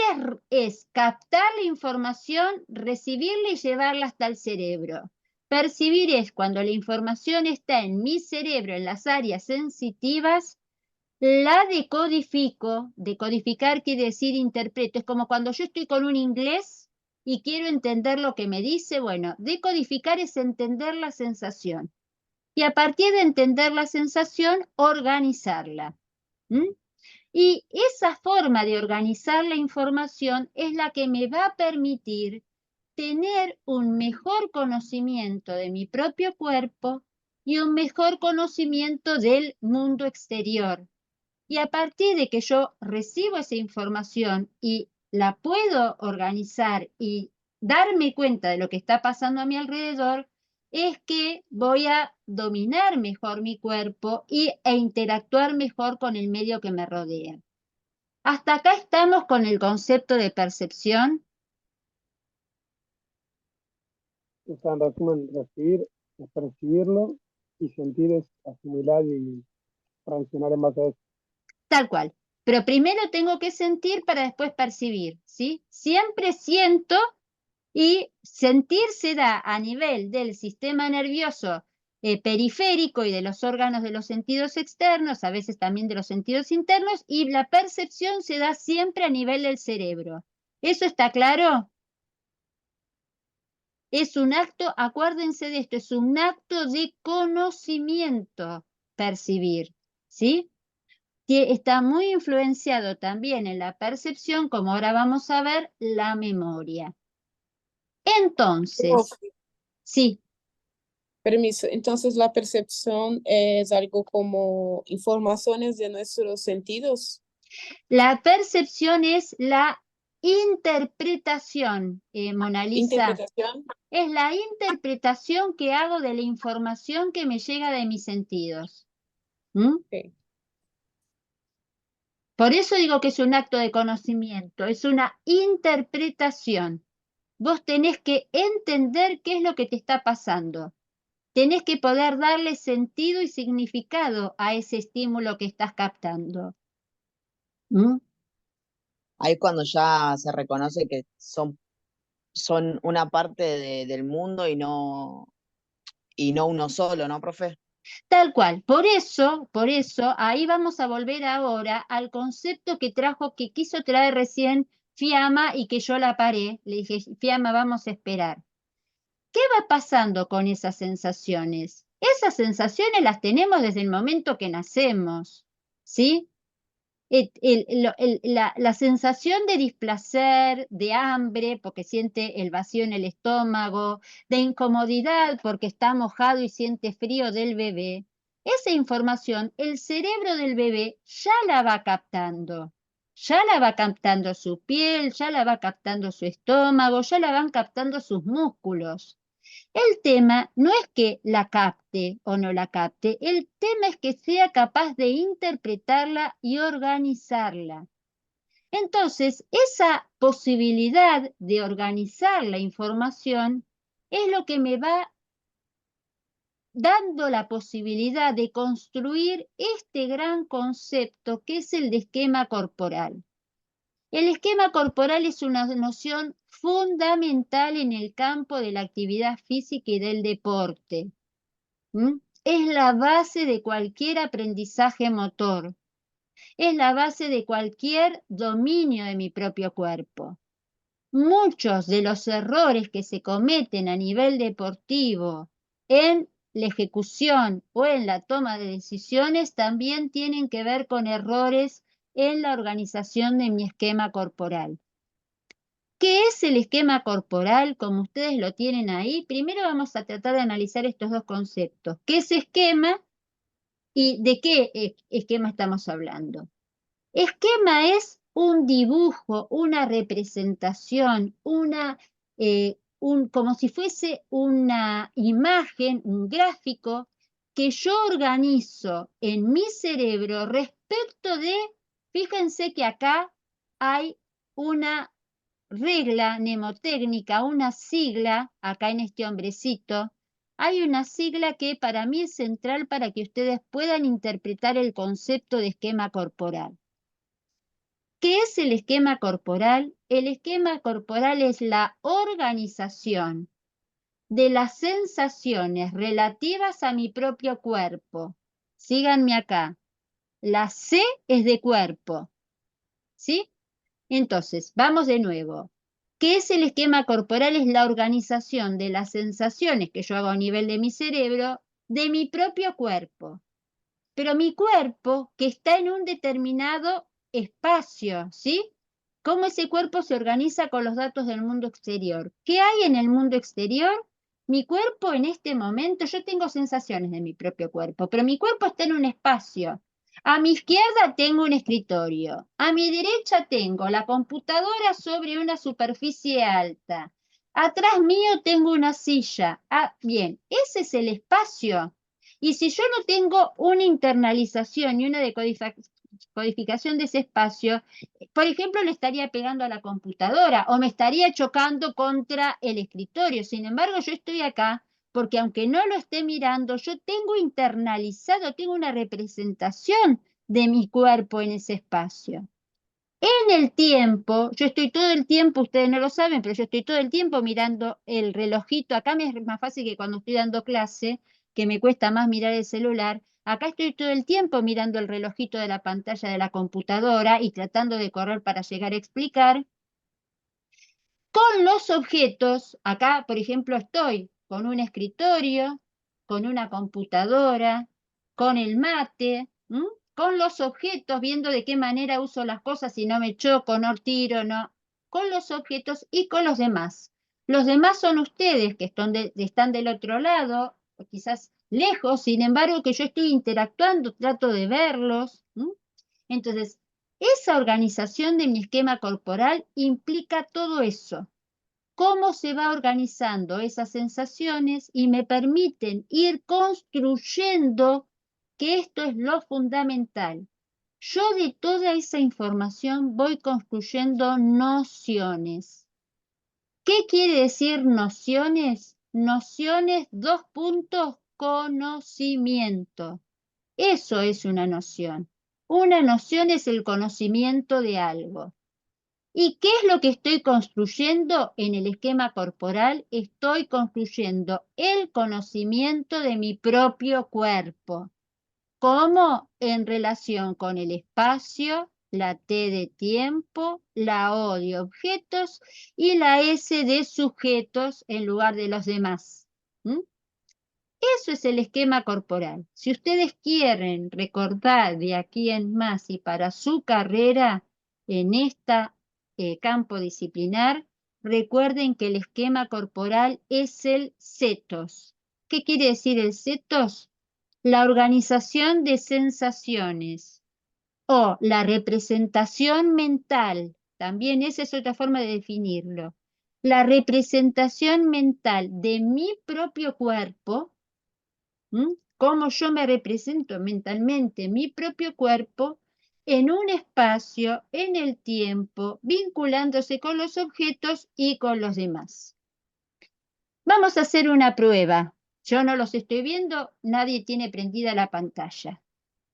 [SPEAKER 1] es captar la información, recibirla y llevarla hasta el cerebro. Percibir es cuando la información está en mi cerebro, en las áreas sensitivas, la decodifico. Decodificar quiere decir interpreto. Es como cuando yo estoy con un inglés y quiero entender lo que me dice. Bueno, decodificar es entender la sensación. Y a partir de entender la sensación, organizarla. ¿Mm? Y esa forma de organizar la información es la que me va a permitir tener un mejor conocimiento de mi propio cuerpo y un mejor conocimiento del mundo exterior. Y a partir de que yo recibo esa información y la puedo organizar y darme cuenta de lo que está pasando a mi alrededor, es que voy a dominar mejor mi cuerpo e interactuar mejor con el medio que me rodea. Hasta acá estamos con el concepto de percepción.
[SPEAKER 4] O sea, en resumen, recibir es percibirlo y sentir es asimilar y reaccionar en base a eso.
[SPEAKER 1] Tal cual. Pero primero tengo que sentir para después percibir, ¿sí? Siempre siento y sentir se da a nivel del sistema nervioso periférico y de los órganos de los sentidos externos, a veces también de los sentidos internos, y la percepción se da siempre a nivel del cerebro. ¿Eso está claro? Es un acto, acuérdense de esto, es un acto de conocimiento percibir, ¿sí? Que está muy influenciado también en la percepción, como ahora vamos a ver, la memoria. Entonces,
[SPEAKER 2] Profe,
[SPEAKER 1] sí,
[SPEAKER 2] permiso. Entonces, la percepción es algo como informaciones de nuestros sentidos.
[SPEAKER 1] la percepción es la interpretación, Mona Lisa.
[SPEAKER 2] Interpretación.
[SPEAKER 1] Es la interpretación que hago de la información que me llega de mis sentidos. ¿Mm?
[SPEAKER 2] Ok.
[SPEAKER 1] Por eso digo que es un acto de conocimiento, es una interpretación. Vos tenés que entender qué es lo que te está pasando. Tenés que poder darle sentido y significado a ese estímulo que estás captando. ¿Mm?
[SPEAKER 6] Ahí es cuando ya se reconoce que son una parte del mundo y no uno solo, ¿no, profe?
[SPEAKER 1] Tal cual. Por eso, ahí vamos a volver ahora al concepto que quiso traer recién Fiamma y que yo la paré. Le dije, Fiamma, vamos a esperar. ¿Qué va pasando con esas sensaciones? Esas sensaciones las tenemos desde el momento que nacemos, ¿sí? La sensación de displacer, de hambre, porque siente el vacío en el estómago, de incomodidad porque está mojado y siente frío del bebé, esa información el cerebro del bebé ya la va captando. Ya la va captando su piel, ya la va captando su estómago, ya la van captando sus músculos. El tema no es que la capte o no la capte, el tema es que sea capaz de interpretarla y organizarla. Entonces, esa posibilidad de organizar la información es lo que me va dando la posibilidad de construir este gran concepto que es el de esquema corporal. El esquema corporal es una noción fundamental en el campo de la actividad física y del deporte. Es la base de cualquier aprendizaje motor. Es la base de cualquier dominio de mi propio cuerpo. Muchos de los errores que se cometen a nivel deportivo en la ejecución o en la toma de decisiones también tienen que ver con errores en la organización de mi esquema corporal. ¿Qué es el esquema corporal? Como ustedes lo tienen ahí, primero vamos a tratar de analizar estos dos conceptos. ¿Qué es esquema y de qué esquema estamos hablando? Esquema es un dibujo, una representación, como si fuese una imagen, un gráfico que yo organizo en mi cerebro respecto de, fíjense que acá hay una regla mnemotécnica, una sigla, acá en este hombrecito, hay una sigla que para mí es central para que ustedes puedan interpretar el concepto de esquema corporal. ¿Qué es el esquema corporal? El esquema corporal es la organización de las sensaciones relativas a mi propio cuerpo. Síganme acá. La C es de cuerpo, ¿sí? Entonces, vamos de nuevo. ¿Qué es el esquema corporal? Es la organización de las sensaciones que yo hago a nivel de mi cerebro, de mi propio cuerpo. Pero mi cuerpo, que está en un determinado espacio, ¿sí? ¿Cómo ese cuerpo se organiza con los datos del mundo exterior? ¿Qué hay en el mundo exterior? Mi cuerpo en este momento, yo tengo sensaciones de mi propio cuerpo, pero mi cuerpo está en un espacio. A mi izquierda tengo un escritorio, a mi derecha tengo la computadora sobre una superficie alta, atrás mío tengo una silla. Ah, bien, ese es el espacio. Y si yo no tengo una internalización y una decodificación de ese espacio, por ejemplo, le estaría pegando a la computadora o me estaría chocando contra el escritorio. Sin embargo, yo estoy acá porque aunque no lo esté mirando, yo tengo internalizado, tengo una representación de mi cuerpo en ese espacio. En el tiempo, yo estoy todo el tiempo, ustedes no lo saben, pero yo estoy todo el tiempo mirando el relojito. Acá me es más fácil que cuando estoy dando clase, que me cuesta más mirar el celular. Acá estoy todo el tiempo mirando el relojito de la pantalla de la computadora y tratando de correr para llegar a explicar. Con los objetos, acá, por ejemplo, estoy con un escritorio, con una computadora, con el mate, con los objetos, viendo de qué manera uso las cosas, si no me choco, no tiro, no. Con los objetos y con los demás. Los demás son ustedes que están del otro lado, o quizás lejos, sin embargo, que yo estoy interactuando, trato de verlos. Entonces, esa organización de mi esquema corporal implica todo eso. Cómo se va organizando esas sensaciones y me permiten ir construyendo, que esto es lo fundamental. Yo de toda esa información voy construyendo nociones. ¿Qué quiere decir nociones? Nociones, dos puntos, conocimiento. Eso es una noción. Una noción es el conocimiento de algo. ¿Y qué es lo que estoy construyendo en el esquema corporal? Estoy construyendo el conocimiento de mi propio cuerpo. ¿Cómo? En relación con el espacio, la T de tiempo, la O de objetos y la S de sujetos en lugar de los demás. Eso es el esquema corporal. Si ustedes quieren recordar de aquí en más y para su carrera en este campo disciplinar, recuerden que el esquema corporal es el CETOS. ¿Qué quiere decir el CETOS? La organización de sensaciones o la representación mental. También esa es otra forma de definirlo. la representación mental de mi propio cuerpo, cómo yo me represento mentalmente mi propio cuerpo en un espacio, en el tiempo, vinculándose con los objetos y con los demás. Vamos a hacer una prueba. Yo no los estoy viendo, nadie tiene prendida la pantalla.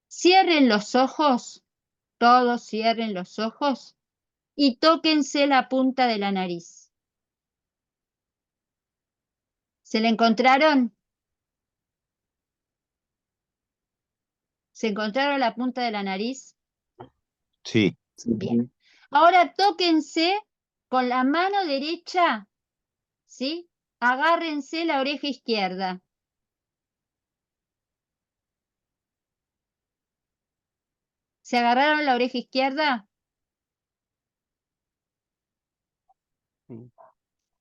[SPEAKER 1] Cierren los ojos, todos cierren los ojos y tóquense la punta de la nariz. ¿Se la encontraron? ¿Se encontraron la punta de la nariz?
[SPEAKER 5] Sí.
[SPEAKER 1] Bien. Ahora tóquense con la mano derecha, ¿sí? Agárrense la oreja izquierda. ¿Se agarraron la oreja izquierda?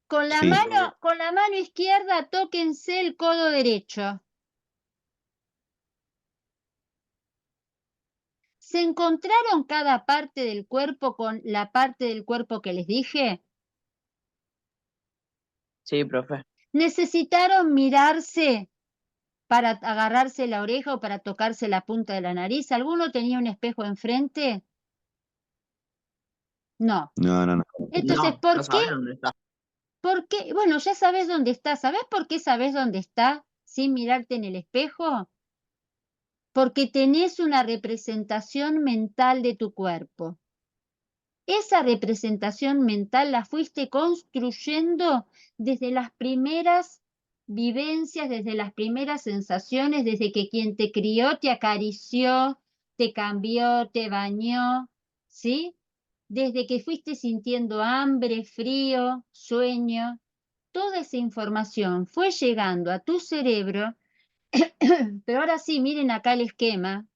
[SPEAKER 1] Con la
[SPEAKER 5] Sí.
[SPEAKER 1] mano izquierda tóquense el codo derecho. ¿Se encontraron cada parte del cuerpo con la parte del cuerpo que les dije?
[SPEAKER 6] Sí, profe.
[SPEAKER 1] ¿Necesitaron mirarse para agarrarse la oreja o para tocarse la punta de la nariz? ¿Alguno tenía un espejo enfrente? No.
[SPEAKER 5] No.
[SPEAKER 1] Entonces,
[SPEAKER 6] No,
[SPEAKER 1] ¿por
[SPEAKER 6] no
[SPEAKER 1] qué?
[SPEAKER 6] sabes dónde está.
[SPEAKER 1] ¿Por qué? Bueno, ya sabes dónde está. ¿Sabes por qué sabes dónde está sin mirarte en el espejo? Porque tenés una representación mental de tu cuerpo. Esa representación mental la fuiste construyendo desde las primeras vivencias, desde las primeras sensaciones, desde que quien te crió te acarició, te cambió, te bañó, ¿sí? Desde que fuiste sintiendo hambre, frío, sueño. Toda esa información fue llegando a tu cerebro, pero ahora sí, miren acá el esquema,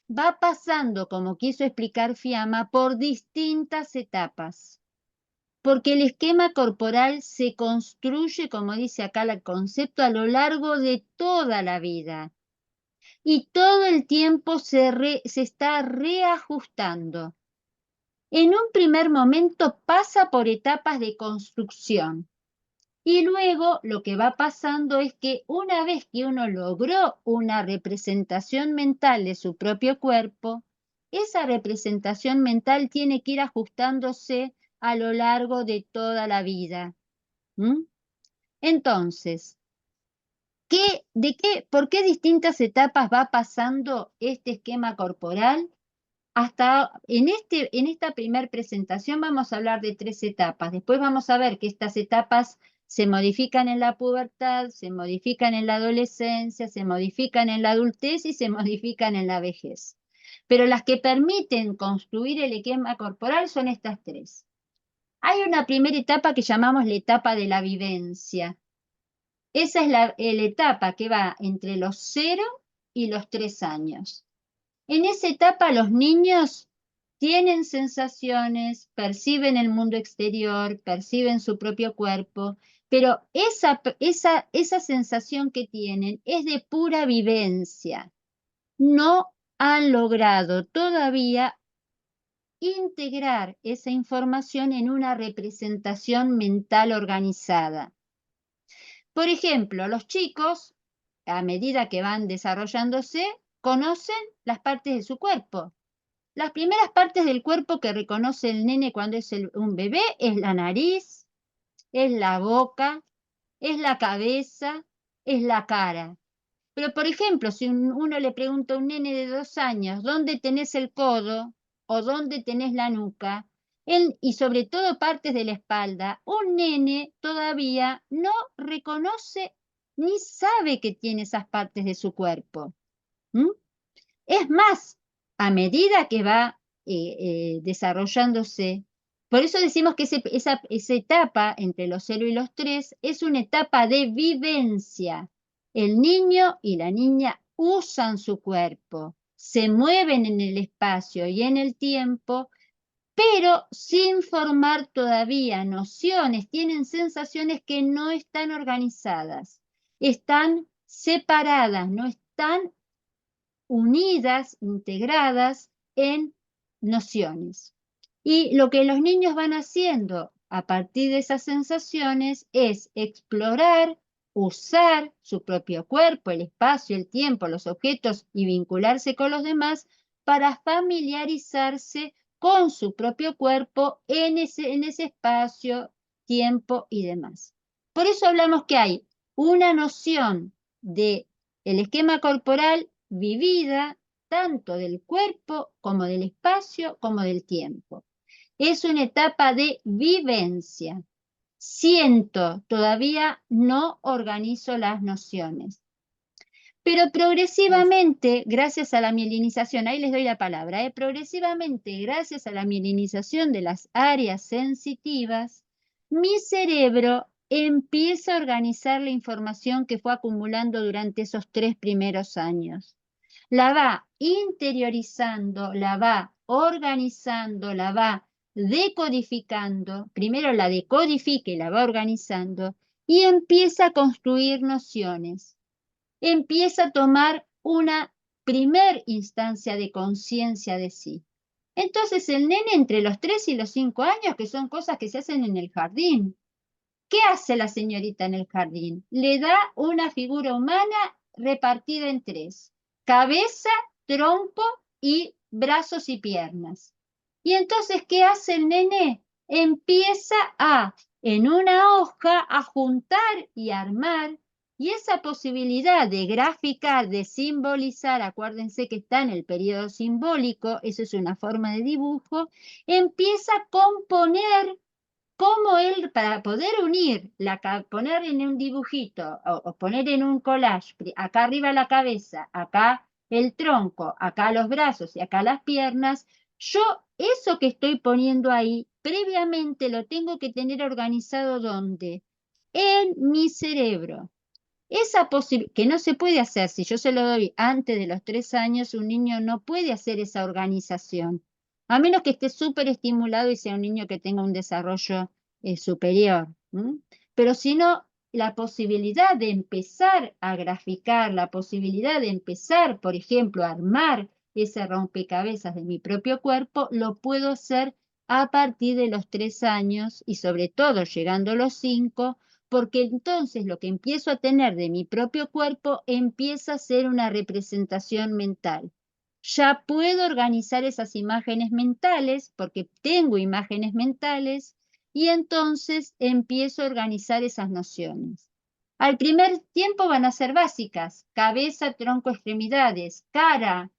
[SPEAKER 1] va pasando, como quiso explicar Fiamma, por distintas etapas, porque el esquema corporal se construye, como dice acá el concepto, a lo largo de toda la vida y todo el tiempo se está reajustando. En un primer momento pasa por etapas de construcción. Y luego lo que va pasando es que una vez que uno logró una representación mental de su propio cuerpo, esa representación mental tiene que ir ajustándose a lo largo de toda la vida. Entonces, por qué distintas etapas va pasando este esquema corporal? Hasta en esta primera presentación vamos a hablar de 3 etapas. Después vamos a ver que estas etapas se modifican en la pubertad, se modifican en la adolescencia, se modifican en la adultez y se modifican en la vejez. Pero las que permiten construir el esquema corporal son estas 3. Hay una primera etapa que llamamos la etapa de la vivencia. Esa es la etapa que va entre los 0 y los 3 años. En esa etapa los niños tienen sensaciones, perciben el mundo exterior, perciben su propio cuerpo, pero esa sensación que tienen es de pura vivencia. No han logrado todavía integrar esa información en una representación mental organizada. Por ejemplo, los chicos, a medida que van desarrollándose, conocen las partes de su cuerpo. Las primeras partes del cuerpo que reconoce el nene cuando es un bebé es la nariz, es la boca, es la cabeza, es la cara. Pero, por ejemplo, si uno le pregunta a un nene de 2 años, ¿dónde tenés el codo o dónde tenés la nuca? Y sobre todo partes de la espalda, un nene todavía no reconoce ni sabe que tiene esas partes de su cuerpo. Es más, a medida que va desarrollándose, por eso decimos que esa etapa entre los 0 y los 3 es una etapa de vivencia. El niño y la niña usan su cuerpo, se mueven en el espacio y en el tiempo, pero sin formar todavía nociones, tienen sensaciones que no están organizadas, están separadas, no están unidas, integradas en nociones. Y lo que los niños van haciendo a partir de esas sensaciones es explorar, usar su propio cuerpo, el espacio, el tiempo, los objetos y vincularse con los demás para familiarizarse con su propio cuerpo en ese espacio, tiempo y demás. Por eso hablamos que hay una noción del esquema corporal vivida tanto del cuerpo como del espacio como del tiempo. Es una etapa de vivencia. Siento, todavía no organizo las nociones. Pero progresivamente, gracias a la mielinización, ahí les doy la palabra, progresivamente, gracias a la mielinización de las áreas sensitivas, mi cerebro empieza a organizar la información que fue acumulando durante esos 3 primeros años. La va interiorizando, la va organizando, la va decodificando. Primero la decodifica y la va organizando y empieza a construir nociones. Empieza a tomar una primer instancia de conciencia de sí. Entonces el nene entre los 3 y los 5 años, que son cosas que se hacen en el jardín. ¿Qué hace la señorita en el jardín? Le da una figura humana repartida en 3. Cabeza, tronco y brazos y piernas. Y entonces, ¿qué hace el nene? Empieza en una hoja, a juntar y armar. Y esa posibilidad de graficar, de simbolizar, acuérdense que está en el periodo simbólico, eso es una forma de dibujo, empieza a componer cómo él, para poder unir, poner en un dibujito o poner en un collage, acá arriba la cabeza, acá el tronco, acá los brazos y acá las piernas, yo eso que estoy poniendo ahí, previamente lo tengo que tener organizado ¿dónde? En mi cerebro. Esa posibilidad, que no se puede hacer, si yo se lo doy antes de los 3 años, un niño no puede hacer esa organización, a menos que esté súper estimulado y sea un niño que tenga un desarrollo superior. Pero si no, la posibilidad de empezar a graficar, la posibilidad de empezar, por ejemplo, a armar ese rompecabezas de mi propio cuerpo, lo puedo hacer a partir de los 3 años y sobre todo llegando a los 5, porque entonces lo que empiezo a tener de mi propio cuerpo empieza a ser una representación mental. Ya puedo organizar esas imágenes mentales, porque tengo imágenes mentales, y entonces empiezo a organizar esas nociones. Al primer tiempo van a ser básicas: cabeza, tronco, extremidades, cara,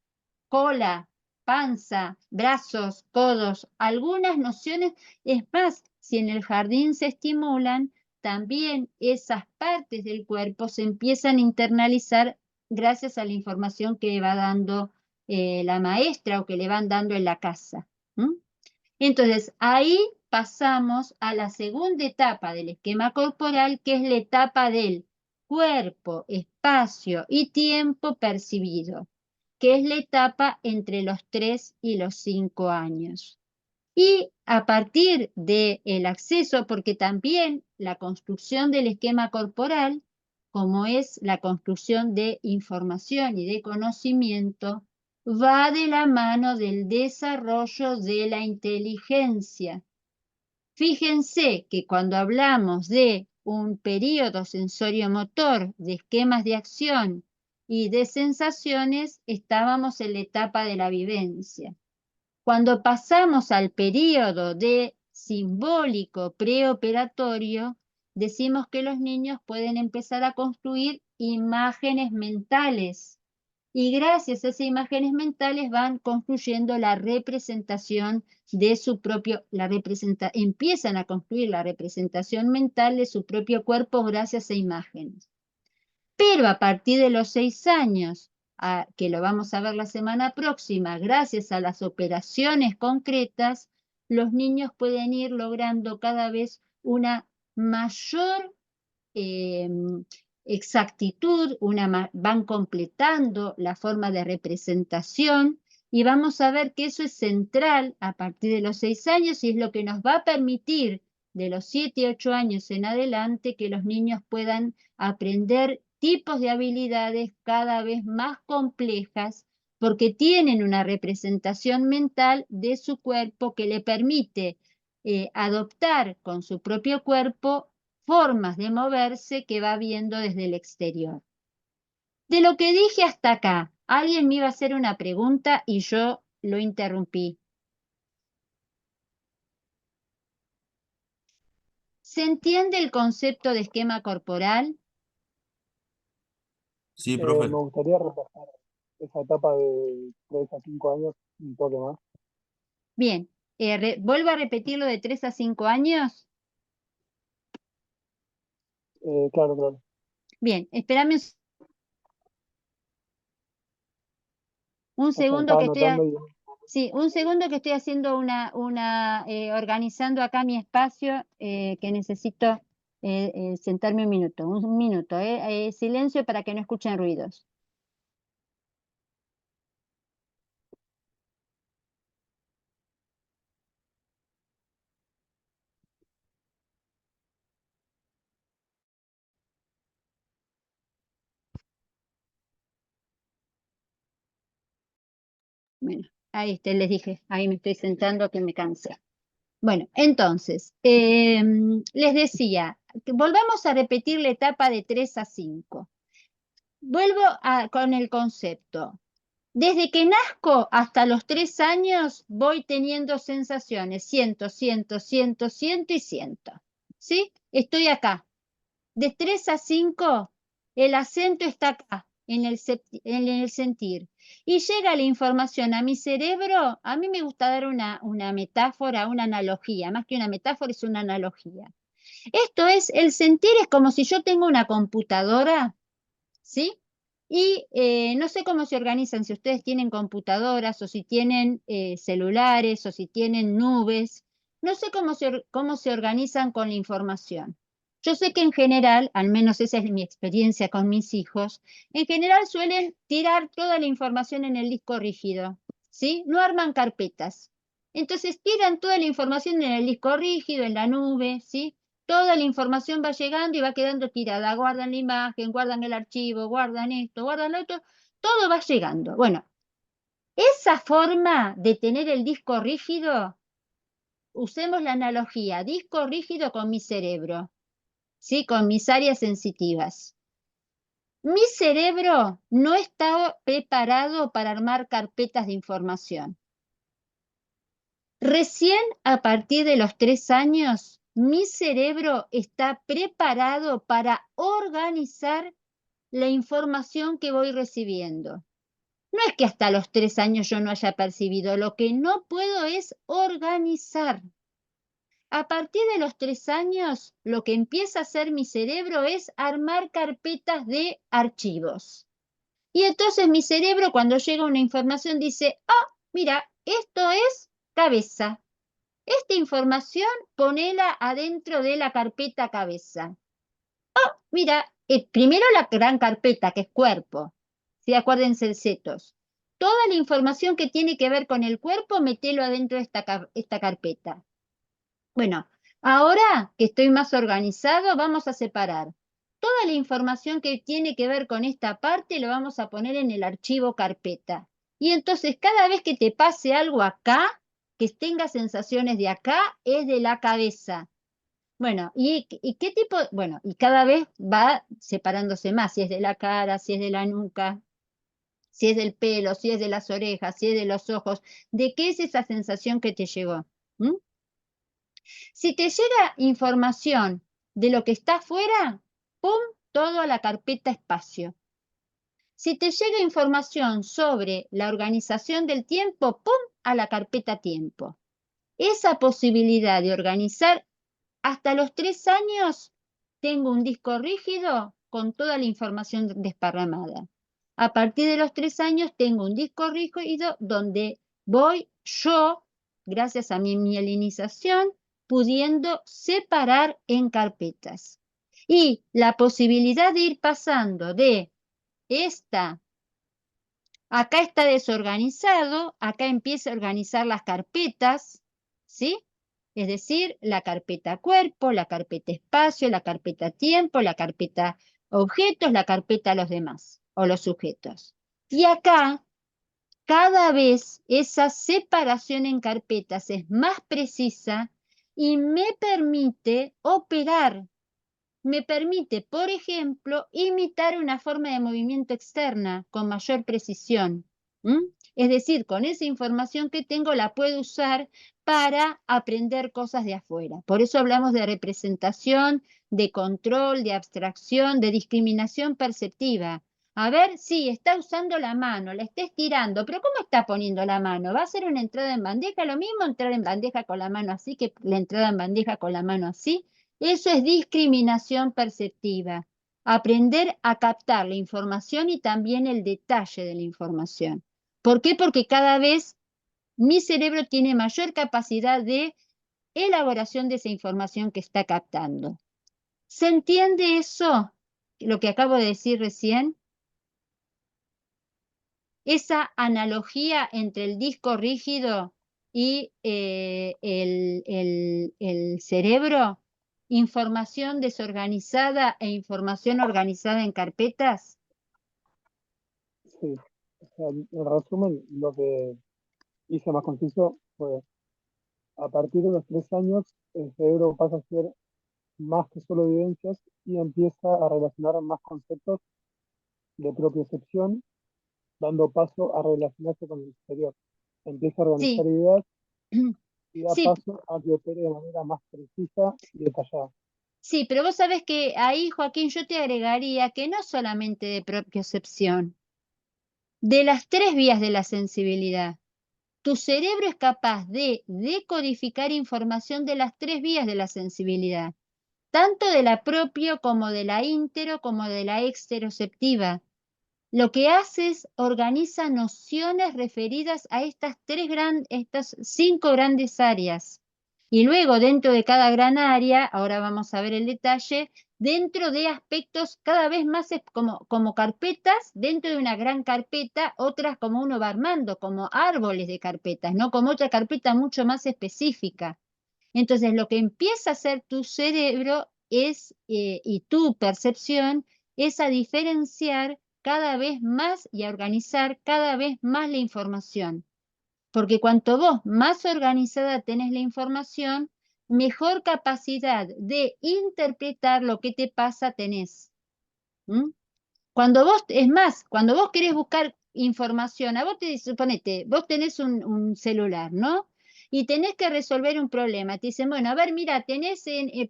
[SPEAKER 1] cola, panza, brazos, codos, algunas nociones. Es más, si en el jardín se estimulan, también esas partes del cuerpo se empiezan a internalizar gracias a la información que va dando la maestra o que le van dando en la casa. Entonces, ahí pasamos a la segunda etapa del esquema corporal, que es la etapa del cuerpo, espacio y tiempo percibido, que es la etapa entre los 3 y los 5 años. Y a partir del acceso, porque también la construcción del esquema corporal, como es la construcción de información y de conocimiento, va de la mano del desarrollo de la inteligencia. Fíjense que cuando hablamos de un periodo sensorio-motor, de esquemas de acción y de sensaciones, estábamos en la etapa de la vivencia. Cuando pasamos al periodo de simbólico preoperatorio, decimos que los niños pueden empezar a construir imágenes mentales. Y gracias a esas imágenes mentales van construyendo la representación de su propio, empiezan a construir la representación mental de su propio cuerpo gracias a imágenes. Pero a partir de los 6 años, que lo vamos a ver la semana próxima, gracias a las operaciones concretas, los niños pueden ir logrando cada vez una mayor exactitud, van completando la forma de representación y vamos a ver que eso es central a partir de los 6 años y es lo que nos va a permitir de los 7 y 8 años en adelante que los niños puedan aprender tipos de habilidades cada vez más complejas porque tienen una representación mental de su cuerpo que le permite adoptar con su propio cuerpo formas de moverse que va viendo desde el exterior. De lo que dije hasta acá, alguien me iba a hacer una pregunta y yo lo interrumpí. ¿Se entiende el concepto de esquema corporal?
[SPEAKER 7] Sí,
[SPEAKER 4] Me
[SPEAKER 7] profe.
[SPEAKER 4] gustaría repasar esa etapa de 3 a 5 años un toque más.
[SPEAKER 1] Bien, vuelvo a repetir lo de 3 a 5 años.
[SPEAKER 4] Claro, claro.
[SPEAKER 1] Bien, espérame un
[SPEAKER 4] O sea,
[SPEAKER 1] segundo
[SPEAKER 4] estaba
[SPEAKER 1] que estoy,
[SPEAKER 4] anotando y
[SPEAKER 1] sí, un segundo que estoy haciendo organizando acá mi espacio, que necesito sentarme un minuto, silencio para que no escuchen ruidos. Bueno, ahí les dije, ahí me estoy sentando que me cansé. Bueno, entonces, les decía, que volvamos a repetir la etapa de 3 a 5. Vuelvo con el concepto. Desde que nazco hasta los 3 años voy teniendo sensaciones, siento y siento. ¿Sí? Estoy acá. De 3 a 5, el acento está acá, en el sentir. Y llega la información a mi cerebro. A mí me gusta dar una metáfora, una analogía. Más que una metáfora, es una analogía. Esto es, el sentir es como si yo tengo una computadora, ¿sí? Y no sé cómo se organizan, si ustedes tienen computadoras o si tienen celulares o si tienen nubes. No sé cómo se organizan con la información. Yo sé que en general, al menos esa es mi experiencia con mis hijos, en general suelen tirar toda la información en el disco rígido, ¿sí? No arman carpetas. Entonces tiran toda la información en el disco rígido, en la nube, ¿sí? Toda la información va llegando y va quedando tirada. Guardan la imagen, guardan el archivo, guardan esto, guardan lo otro. Todo va llegando. Bueno, esa forma de tener el disco rígido, usemos la analogía, disco rígido con mi cerebro, ¿sí? Con mis áreas sensitivas. Mi cerebro no está preparado para armar carpetas de información. Recién a partir de los 3 años, mi cerebro está preparado para organizar la información que voy recibiendo. No es que hasta los 3 años yo no haya percibido, lo que no puedo es organizar. A partir de los 3 años, lo que empieza a hacer mi cerebro es armar carpetas de archivos. Y entonces mi cerebro, cuando llega una información, dice, mira, esto es cabeza. Esta información ponela adentro de la carpeta cabeza. Mira, primero la gran carpeta, que es cuerpo. ¿Sí? Acuérdense el CETOS. Toda la información que tiene que ver con el cuerpo, metelo adentro de esta carpeta. Bueno, ahora que estoy más organizado, vamos a separar. Toda la información que tiene que ver con esta parte, lo vamos a poner en el archivo carpeta. Y entonces, cada vez que te pase algo acá, que tenga sensaciones de acá, es de la cabeza. Bueno, ¿y qué tipo? Bueno, y cada vez va separándose más, si es de la cara, si es de la nuca, si es del pelo, si es de las orejas, si es de los ojos. ¿De qué es esa sensación que te llegó? ¿Mm? Si te llega información de lo que está afuera, ¡pum!, todo a la carpeta espacio. Si te llega información sobre la organización del tiempo, ¡pum!, a la carpeta tiempo. Esa posibilidad de organizar hasta los 3 años, tengo un disco rígido con toda la información desparramada. A partir de los 3 años, tengo un disco rígido donde voy yo, gracias a mi mielinización, pudiendo separar en carpetas. Y la posibilidad de ir pasando de acá está desorganizado, acá empieza a organizar las carpetas, ¿sí? Es decir, la carpeta cuerpo, la carpeta espacio, la carpeta tiempo, la carpeta objetos, la carpeta los demás o los sujetos. Y acá, cada vez esa separación en carpetas es más precisa y me permite operar. Me permite, por ejemplo, imitar una forma de movimiento externa con mayor precisión. Es decir, con esa información que tengo la puedo usar para aprender cosas de afuera. Por eso hablamos de representación, de control, de abstracción, de discriminación perceptiva. A ver, sí, está usando la mano, la está estirando, pero ¿cómo está poniendo la mano? ¿Va a hacer una entrada en bandeja? Lo mismo entrar en bandeja con la mano así que la entrada en bandeja con la mano así. Eso es discriminación perceptiva. Aprender a captar la información y también el detalle de la información. ¿Por qué? Porque cada vez mi cerebro tiene mayor capacidad de elaboración de esa información que está captando. ¿Se entiende eso? Lo que acabo de decir recién. Esa analogía entre el disco rígido y el cerebro, información desorganizada e información organizada en carpetas.
[SPEAKER 4] Sí, o sea, en resumen, lo que hice más conciso fue, a partir de los 3 años, el cerebro pasa a ser más que solo evidencias y empieza a relacionar más conceptos de propiocepción, dando paso a relacionarse con el exterior. Empieza a organizar
[SPEAKER 1] Sí,
[SPEAKER 4] ideas y da
[SPEAKER 1] sí,
[SPEAKER 4] paso a que opere de manera más precisa y detallada.
[SPEAKER 1] sí, pero vos sabés que ahí, Joaquín, yo te agregaría que no solamente de propiocepción, de las 3 vías de la sensibilidad. Tu cerebro es capaz de decodificar información de las 3 vías de la sensibilidad, tanto de la propio como de la íntero como de la exteroceptiva. Lo que hace es organiza nociones referidas a estas 5 grandes áreas. Y luego, dentro de cada gran área, ahora vamos a ver el detalle, dentro de aspectos cada vez más como carpetas, dentro de una gran carpeta, otras como uno va armando, como árboles de carpetas, ¿no? Como otra carpeta mucho más específica. Entonces, lo que empieza a hacer tu cerebro y tu percepción es a diferenciar cada vez más y a organizar cada vez más la información. Porque cuanto vos más organizada tenés la información, mejor capacidad de interpretar lo que te pasa tenés. Cuando vos querés buscar información, a vos suponete, vos tenés un celular, ¿no? Y tenés que resolver un problema. Te dicen, bueno, a ver, mira,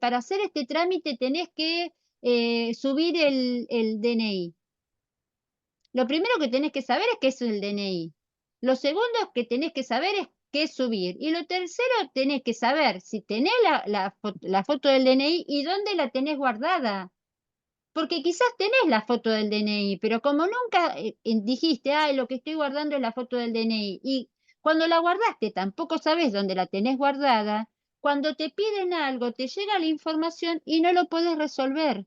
[SPEAKER 1] para hacer este trámite tenés que subir el DNI. Lo primero que tenés que saber es qué es el DNI. Lo segundo que tenés que saber es qué es subir. Y lo tercero tenés que saber si tenés la foto del DNI y dónde la tenés guardada. Porque quizás tenés la foto del DNI, pero como nunca dijiste, ay, lo que estoy guardando es la foto del DNI, y cuando la guardaste tampoco sabes dónde la tenés guardada, cuando te piden algo, te llega la información y no lo podés resolver.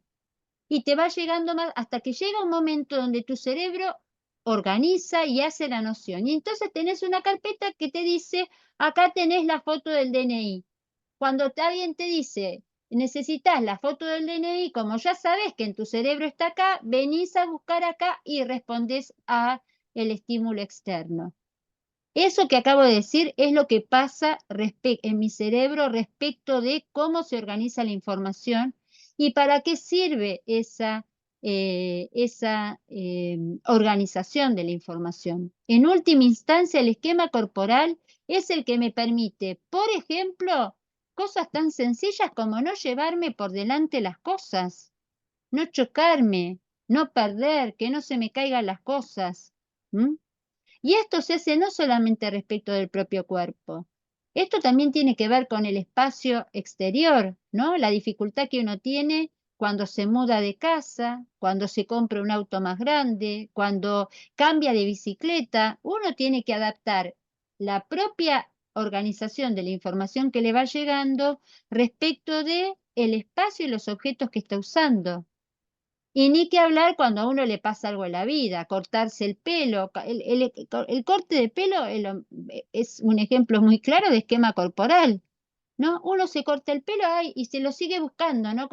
[SPEAKER 1] Y te va llegando más hasta que llega un momento donde tu cerebro organiza y hace la noción. Y entonces tenés una carpeta que te dice, acá tenés la foto del DNI. Cuando alguien te dice, necesitas la foto del DNI, como ya sabes que en tu cerebro está acá, venís a buscar acá y respondés a el estímulo externo. Eso que acabo de decir es lo que pasa en mi cerebro respecto de cómo se organiza la información y para qué sirve esa organización de la información. En última instancia, el esquema corporal es el que me permite, por ejemplo, cosas tan sencillas como no llevarme por delante las cosas, no chocarme, no perder, que no se me caigan las cosas. Y esto se hace no solamente respecto del propio cuerpo. Esto también tiene que ver con el espacio exterior, ¿no? La dificultad que uno tiene cuando se muda de casa, cuando se compra un auto más grande, cuando cambia de bicicleta. Uno tiene que adaptar la propia organización de la información que le va llegando respecto de el espacio y los objetos que está usando. Y ni que hablar cuando a uno le pasa algo en la vida, cortarse el pelo. El corte de pelo es un ejemplo muy claro de esquema corporal, ¿no? Uno se corta el pelo ay, y se lo sigue buscando, ¿no?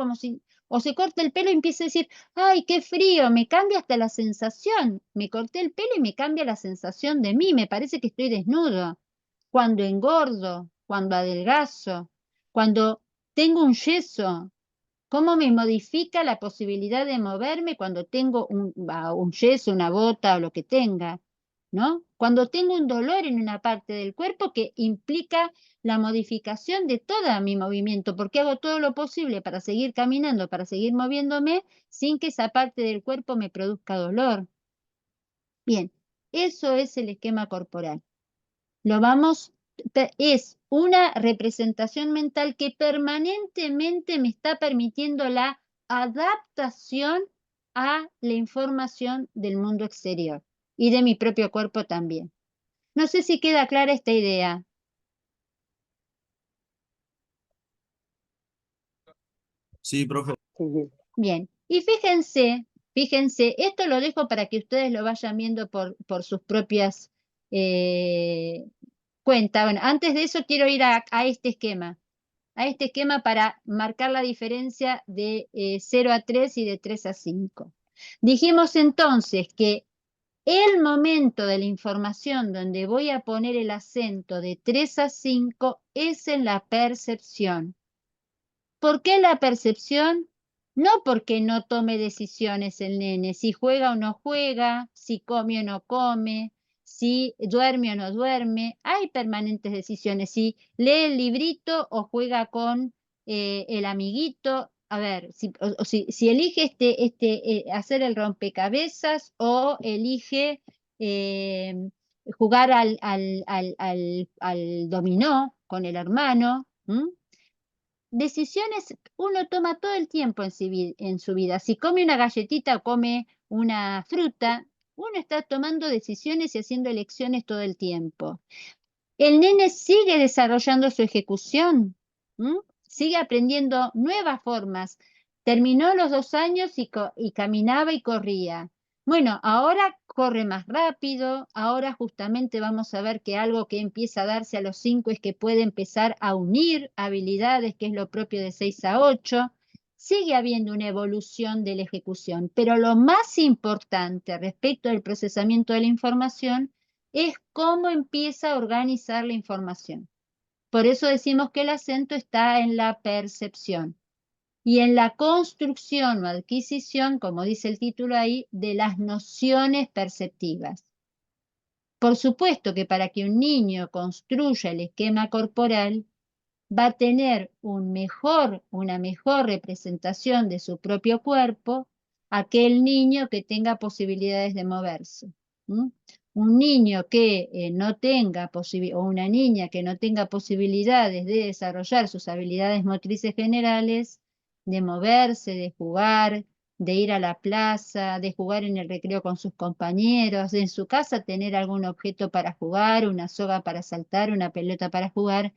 [SPEAKER 1] O se corta el pelo y empieza a decir, ay, qué frío, me cambia hasta la sensación. Me corté el pelo y me cambia la sensación de mí, me parece que estoy desnudo. Cuando engordo, cuando adelgazo, Cuando tengo un yeso, ¿cómo me modifica la posibilidad de moverme cuando tengo un yeso, una bota o lo que tenga? ¿No? Cuando tengo un dolor en una parte del cuerpo que implica la modificación de todo mi movimiento, porque hago todo lo posible para seguir caminando, para seguir moviéndome, sin que esa parte del cuerpo me produzca dolor. Bien, eso es el esquema corporal. Es una representación mental que permanentemente me está permitiendo la adaptación a la información del mundo exterior y de mi propio cuerpo también. No sé si queda clara esta idea.
[SPEAKER 7] Sí, profe.
[SPEAKER 4] Sí, sí.
[SPEAKER 1] Bien, y fíjense, esto lo dejo para que ustedes lo vayan viendo por sus propias cuentas. Bueno, antes de eso quiero ir a este esquema. A este esquema para marcar la diferencia de 0 a 3 y de 3 a 5. Dijimos entonces que el momento de la información donde voy a poner el acento de 3 a 5 es en la percepción. ¿Por qué la percepción? No porque no tome decisiones el nene, si juega o no juega, si come o no come, si duerme o no duerme. Hay permanentes decisiones, si lee el librito o juega con el amiguito. A ver, si elige hacer el rompecabezas o elige jugar al dominó con el hermano. Decisiones uno toma todo el tiempo en su vida. Si come una galletita o come una fruta, uno está tomando decisiones y haciendo elecciones todo el tiempo. El nene sigue desarrollando su ejecución, sigue aprendiendo nuevas formas. Terminó los 2 años y caminaba y corría. Bueno, ahora corre más rápido, ahora justamente vamos a ver que algo que empieza a darse a los 5 es que puede empezar a unir habilidades, que es lo propio de 6 a 8. Sigue habiendo una evolución de la ejecución, pero lo más importante respecto del procesamiento de la información es cómo empieza a organizar la información. Por eso decimos que el acento está en la percepción y en la construcción o adquisición, como dice el título ahí, de las nociones perceptivas. Por supuesto que para que un niño construya el esquema corporal, va a tener una mejor representación de su propio cuerpo aquel niño que tenga posibilidades de moverse. Un niño que no tenga o una niña que no tenga posibilidades de desarrollar sus habilidades motrices generales, de moverse, de jugar, de ir a la plaza, de jugar en el recreo con sus compañeros, de en su casa tener algún objeto para jugar, una soga para saltar, una pelota para jugar,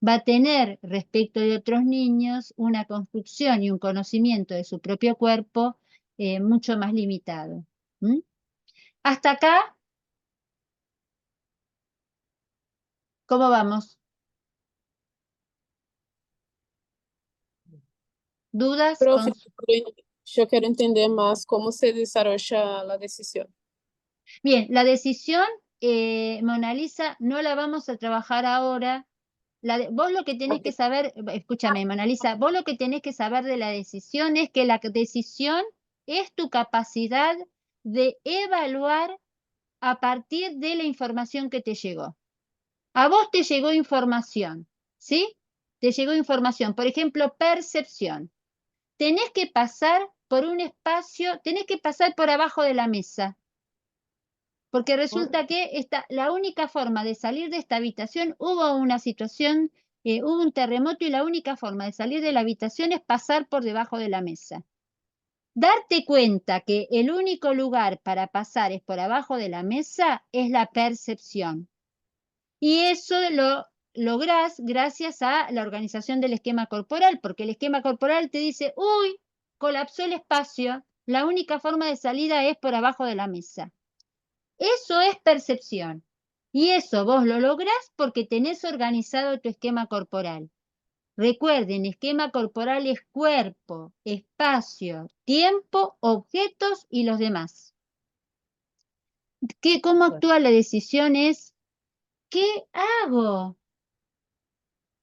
[SPEAKER 1] va a tener respecto de otros niños una construcción y un conocimiento de su propio cuerpo mucho más limitado. Hasta acá, ¿cómo vamos? ¿Dudas?
[SPEAKER 2] Profe, yo quiero entender más cómo se desarrolla la decisión.
[SPEAKER 1] Bien, la decisión, Mona Lisa, no la vamos a trabajar ahora. Vos lo que tenés que saber, escúchame, Mona Lisa, vos lo que tenés que saber de la decisión es que la decisión es tu capacidad de evaluar a partir de la información que te llegó. A vos te llegó información, ¿sí? Te llegó información, por ejemplo, percepción. Tenés que pasar por un espacio, tenés que pasar por abajo de la mesa, porque resulta que la única forma de salir de esta habitación, hubo una situación, hubo un terremoto y la única forma de salir de la habitación es pasar por debajo de la mesa. Darte cuenta que el único lugar para pasar es por abajo de la mesa es la percepción. Y eso lo lográs gracias a la organización del esquema corporal, porque el esquema corporal te dice, uy, colapsó el espacio, la única forma de salida es por abajo de la mesa. Eso es percepción. Y eso vos lo lográs porque tenés organizado tu esquema corporal. Recuerden, esquema corporal es cuerpo, espacio, tiempo, objetos y los demás. ¿Cómo actúa la decisión? Es, ¿qué hago?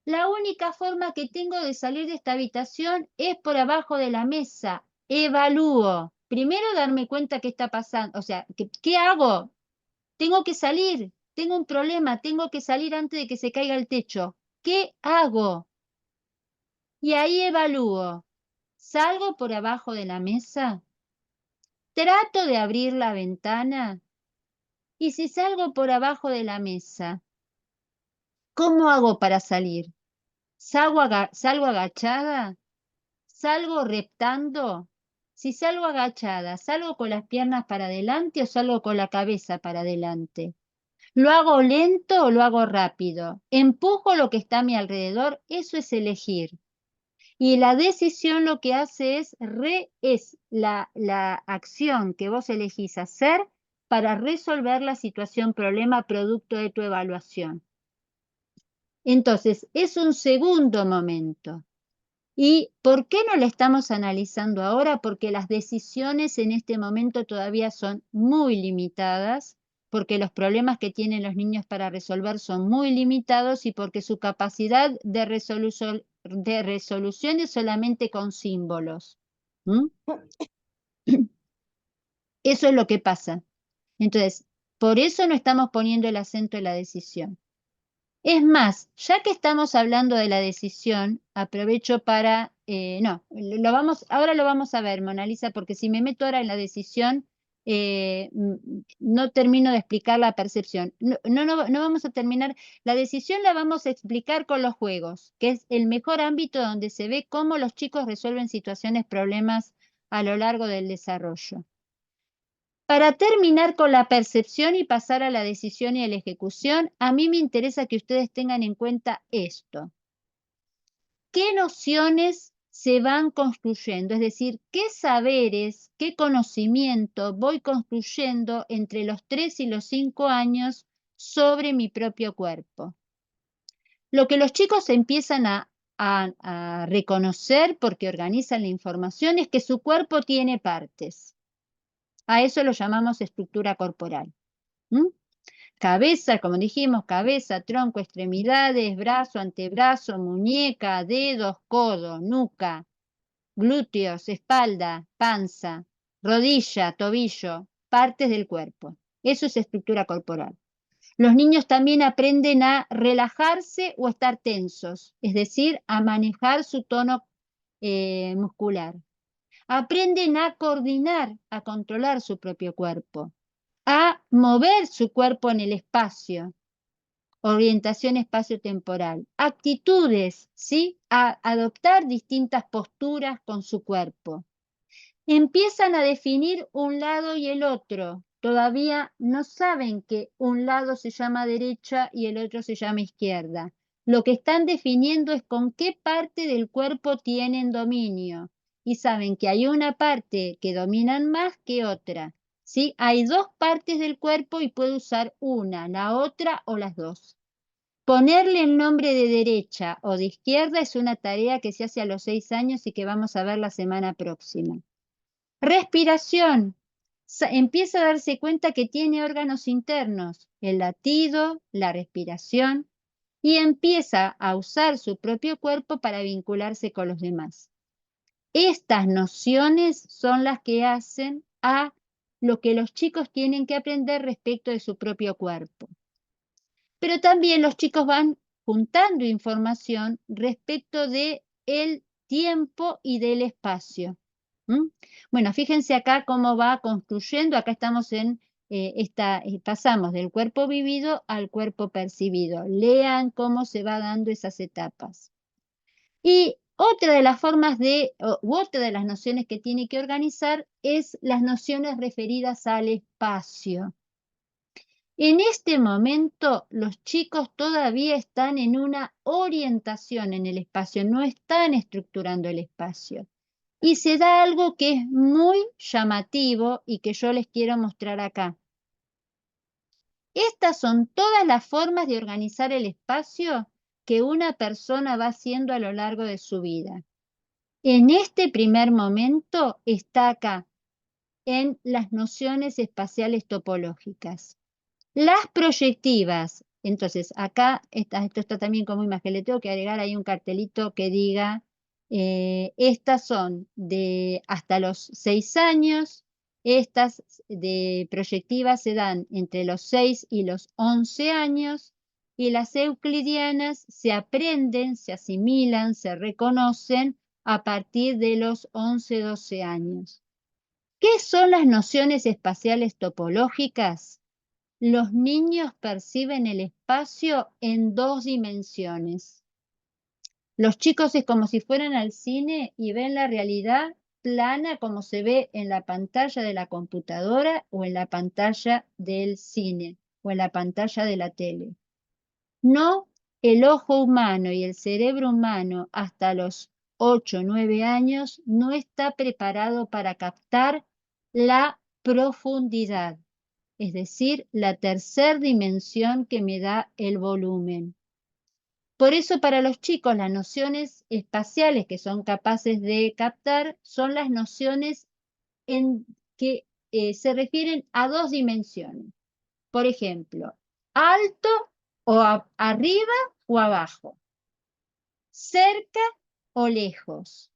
[SPEAKER 1] La única forma que tengo de salir de esta habitación es por abajo de la mesa. Evalúo. Primero darme cuenta qué está pasando. O sea, ¿qué hago? Tengo que salir. Tengo un problema. Tengo que salir antes de que se caiga el techo. ¿Qué hago? Y ahí evalúo. ¿Salgo por abajo de la mesa? ¿Trato de abrir la ventana? Y si salgo por abajo de la mesa, ¿cómo hago para salir? ¿Salgo agachada? ¿Salgo reptando? Si salgo agachada, ¿salgo con las piernas para adelante o salgo con la cabeza para adelante? ¿Lo hago lento o lo hago rápido? ¿Empujo lo que está a mi alrededor? Eso es elegir. Y la decisión lo que hace es la acción que vos elegís hacer para resolver la situación problema producto de tu evaluación. Entonces, es un segundo momento. ¿Y por qué no la estamos analizando ahora? Porque las decisiones en este momento todavía son muy limitadas, porque los problemas que tienen los niños para resolver son muy limitados y porque su capacidad de resolución es solamente con símbolos. ¿Mm? Eso es lo que pasa. Entonces, por eso no estamos poniendo el acento en la decisión. Es más, ya que estamos hablando de la decisión, aprovecho para, ahora lo vamos a ver, Mona Lisa, porque si me meto ahora en la decisión, no termino de explicar la percepción. No vamos a terminar, la decisión la vamos a explicar con los juegos, que es el mejor ámbito donde se ve cómo los chicos resuelven situaciones, problemas a lo largo del desarrollo. Para terminar con la percepción y pasar a la decisión y a la ejecución, a mí me interesa que ustedes tengan en cuenta esto. ¿Qué nociones se van construyendo? Es decir, ¿qué saberes, qué conocimiento voy construyendo entre los 3 y los 5 años sobre mi propio cuerpo? Lo que los chicos empiezan a reconocer porque organizan la información es que su cuerpo tiene partes. A eso lo llamamos estructura corporal. Cabeza, como dijimos, cabeza, tronco, extremidades, brazo, antebrazo, muñeca, dedos, codo, nuca, glúteos, espalda, panza, rodilla, tobillo, partes del cuerpo. Eso es estructura corporal. Los niños también aprenden a relajarse o estar tensos, es decir, a manejar su tono muscular. Aprenden a coordinar, a controlar su propio cuerpo, a mover su cuerpo en el espacio, orientación espacio-temporal, actitudes, ¿sí? A adoptar distintas posturas con su cuerpo. Empiezan a definir un lado y el otro. Todavía no saben que un lado se llama derecha y el otro se llama izquierda. Lo que están definiendo es con qué parte del cuerpo tienen dominio. Y saben que hay una parte que dominan más que otra. ¿Sí? Hay dos partes del cuerpo y puede usar una, la otra o las dos. Ponerle el nombre de derecha o de izquierda es una tarea que se hace a los 6 años y que vamos a ver la semana próxima. Respiración. Empieza a darse cuenta que tiene órganos internos, el latido, la respiración, y empieza a usar su propio cuerpo para vincularse con los demás. Estas nociones son las que hacen a lo que los chicos tienen que aprender respecto de su propio cuerpo. Pero también los chicos van juntando información respecto del tiempo y del espacio. Bueno, fíjense acá cómo va construyendo. Acá estamos en pasamos del cuerpo vivido al cuerpo percibido. Lean cómo se va dando esas etapas. Y otra de las formas otra de las nociones que tiene que organizar es las nociones referidas al espacio. En este momento, los chicos todavía están en una orientación en el espacio, no están estructurando el espacio. Y se da algo que es muy llamativo y que yo les quiero mostrar acá. Estas son todas las formas de organizar el espacio que una persona va haciendo a lo largo de su vida. En este primer momento está acá, en las nociones espaciales topológicas. Las proyectivas, Entonces, acá esto está también como imagen. Le tengo que agregar ahí un cartelito que diga, estas son de hasta los 6 años, estas de proyectivas se dan entre los 6 y los 11 años, y las euclidianas se aprenden, se asimilan, se reconocen a partir de los 11, 12 años. ¿Qué son las nociones espaciales topológicas? Los niños perciben el espacio en 2 dimensiones. Los chicos es como si fueran al cine y ven la realidad plana como se ve en la pantalla de la computadora o en la pantalla del cine o en la pantalla de la tele. No, el ojo humano y el cerebro humano hasta los 8 o 9 años no está preparado para captar la profundidad, es decir, la tercera dimensión que me da el volumen. Por eso para los chicos las nociones espaciales que son capaces de captar son las nociones que se refieren a 2 dimensiones. Por ejemplo, alto o arriba o abajo, cerca o lejos,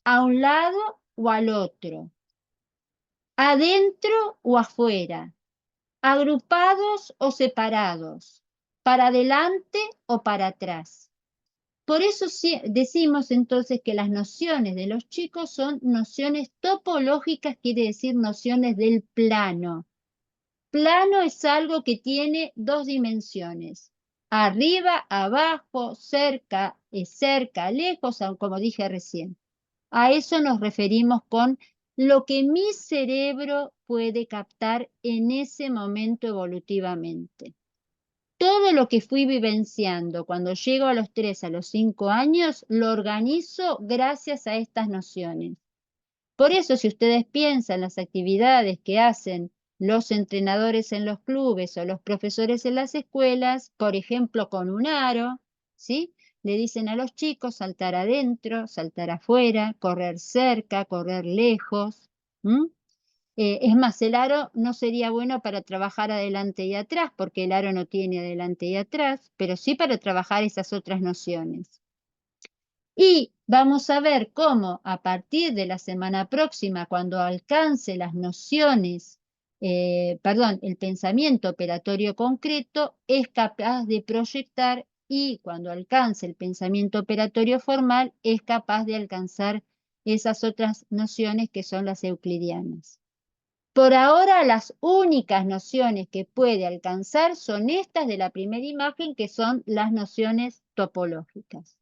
[SPEAKER 1] a un lado o al otro, adentro o afuera, agrupados o separados, para adelante o para atrás. Por eso decimos entonces que las nociones de los chicos son nociones topológicas, quiere decir nociones del plano. Plano es algo que tiene 2 dimensiones. Arriba, abajo, cerca, lejos, como dije recién. A eso nos referimos con lo que mi cerebro puede captar en ese momento evolutivamente. Todo lo que fui vivenciando cuando llego a los 3, a los 5 años, lo organizo gracias a estas nociones. Por eso, si ustedes piensan las actividades que hacen los entrenadores en los clubes o los profesores en las escuelas, por ejemplo, con un aro, ¿sí? Le dicen a los chicos saltar adentro, saltar afuera, correr cerca, correr lejos. Es más, el aro no sería bueno para trabajar adelante y atrás, porque el aro no tiene adelante y atrás, pero sí para trabajar esas otras nociones. Y vamos a ver cómo a partir de la semana próxima, cuando alcance las nociones, el pensamiento operatorio concreto, es capaz de proyectar, y cuando alcance el pensamiento operatorio formal, es capaz de alcanzar esas otras nociones que son las euclidianas. Por ahora, las únicas nociones que puede alcanzar son estas de la primera imagen, que son las nociones topológicas.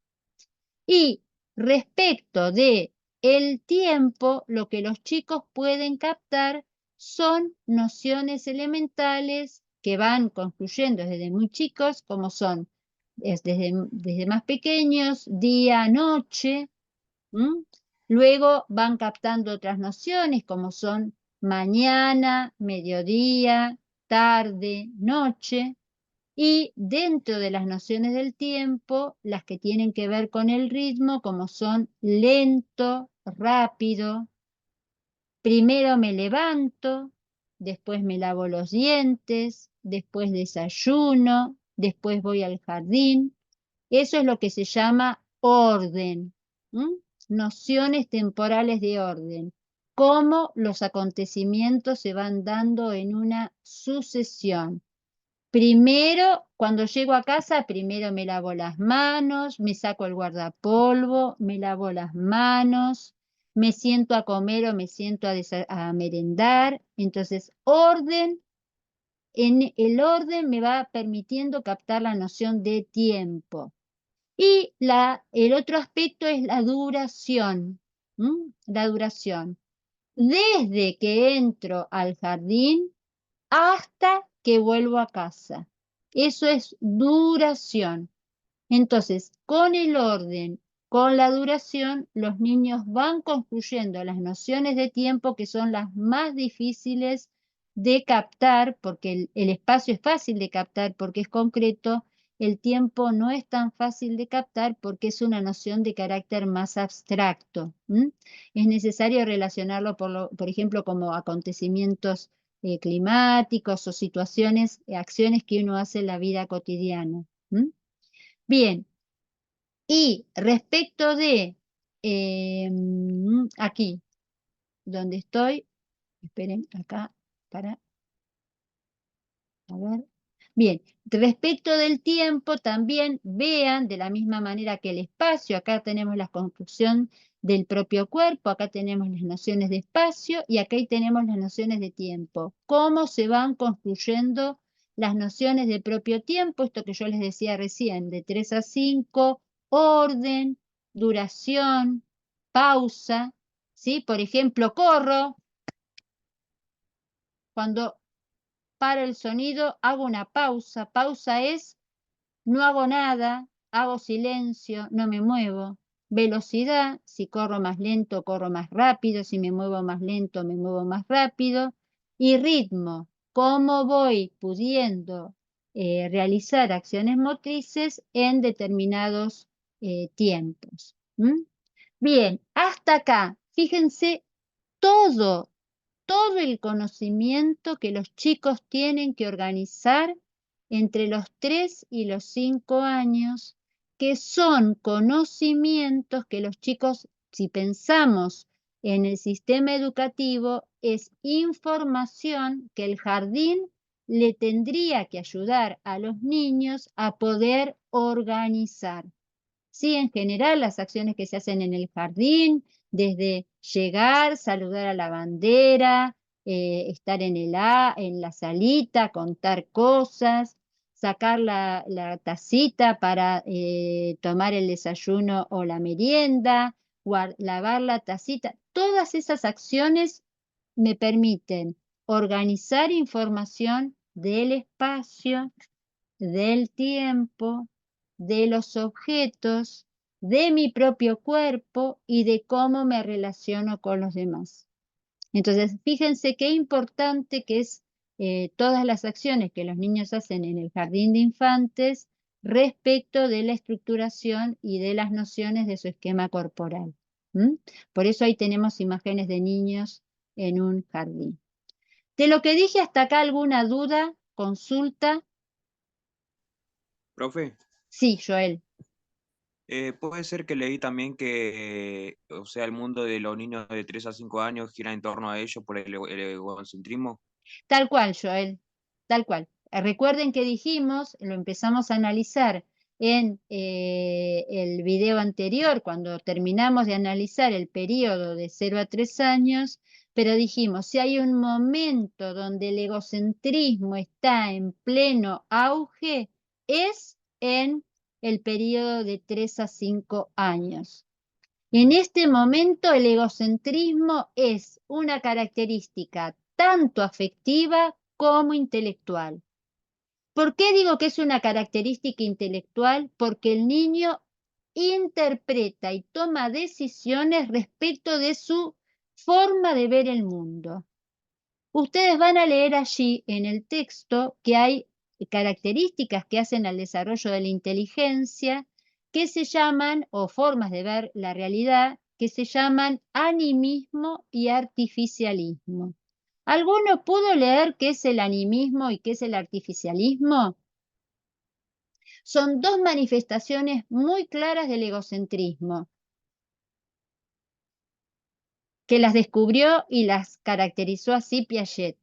[SPEAKER 1] Y respecto de el tiempo, lo que los chicos pueden captar son nociones elementales que van construyendo desde muy chicos, como son desde más pequeños, día, noche. Luego van captando otras nociones como son mañana, mediodía, tarde, noche. Y dentro de las nociones del tiempo, las que tienen que ver con el ritmo, como son lento, rápido. Primero me levanto, después me lavo los dientes, después desayuno, después voy al jardín. Eso es lo que se llama orden. Nociones temporales de orden. Cómo los acontecimientos se van dando en una sucesión. Primero, cuando llego a casa, primero me lavo las manos, me saco el guardapolvo, me lavo las manos, me siento a comer o me siento a merendar. Entonces, orden, en el orden me va permitiendo captar la noción de tiempo. Y el otro aspecto es la duración. La duración. Desde que entro al jardín hasta que vuelvo a casa. Eso es duración. Entonces, con el orden, con la duración, los niños van construyendo las nociones de tiempo, que son las más difíciles de captar, porque el espacio es fácil de captar porque es concreto. El tiempo no es tan fácil de captar porque es una noción de carácter más abstracto. Es necesario relacionarlo, por ejemplo, como acontecimientos climáticos o situaciones, acciones que uno hace en la vida cotidiana. Bien, y respecto de aquí, donde estoy, esperen acá, para, a ver. Bien, respecto del tiempo también vean de la misma manera que el espacio, acá tenemos la construcción del propio cuerpo, acá tenemos las nociones de espacio y acá tenemos las nociones de tiempo. ¿Cómo se van construyendo las nociones de propio tiempo? Esto que yo les decía recién, de 3 a 5, orden, duración, pausa, ¿sí? Por ejemplo, corro, cuando paro el sonido, hago una pausa. Pausa es, no hago nada, hago silencio, no me muevo. Velocidad, si corro más lento, corro más rápido, si me muevo más lento, me muevo más rápido. Y ritmo, cómo voy pudiendo realizar acciones motrices en determinados tiempos. Bien, hasta acá, fíjense todo el conocimiento que los chicos tienen que organizar entre los 3 y los 5 años, que son conocimientos que los chicos, si pensamos en el sistema educativo, es información que el jardín le tendría que ayudar a los niños a poder organizar. Sí, en general las acciones que se hacen en el jardín, desde llegar, saludar a la bandera, estar en la salita, contar cosas, sacar la tacita para tomar el desayuno o la merienda, lavar la tacita. Todas esas acciones me permiten organizar información del espacio, del tiempo, de los objetos, de mi propio cuerpo y de cómo me relaciono con los demás. Entonces, fíjense qué importante que es todas las acciones que los niños hacen en el jardín de infantes respecto de la estructuración y de las nociones de su esquema corporal. Por eso ahí tenemos imágenes de niños en un jardín. De lo que dije hasta acá, ¿alguna duda, consulta?
[SPEAKER 3] Profe,
[SPEAKER 1] Sí, Joel.
[SPEAKER 3] puede ser que leí también que, o sea, el mundo de los niños de 3 a 5 años gira en torno a ellos por el egocentrismo.
[SPEAKER 1] Tal cual, Joel, tal cual. Recuerden que dijimos, lo empezamos a analizar en el video anterior, cuando terminamos de analizar el periodo de 0 a 3 años, pero dijimos, si hay un momento donde el egocentrismo está en pleno auge, es en el periodo de 3 a 5 años. En este momento el egocentrismo es una característica tanto afectiva como intelectual. ¿Por qué digo que es una característica intelectual? Porque el niño interpreta y toma decisiones respecto de su forma de ver el mundo. Ustedes van a leer allí en el texto que hay características que hacen al desarrollo de la inteligencia que se llaman, o formas de ver la realidad, que se llaman animismo y artificialismo. ¿Alguno pudo leer qué es el animismo y qué es el artificialismo? Son dos manifestaciones muy claras del egocentrismo, que las descubrió y las caracterizó así Piaget.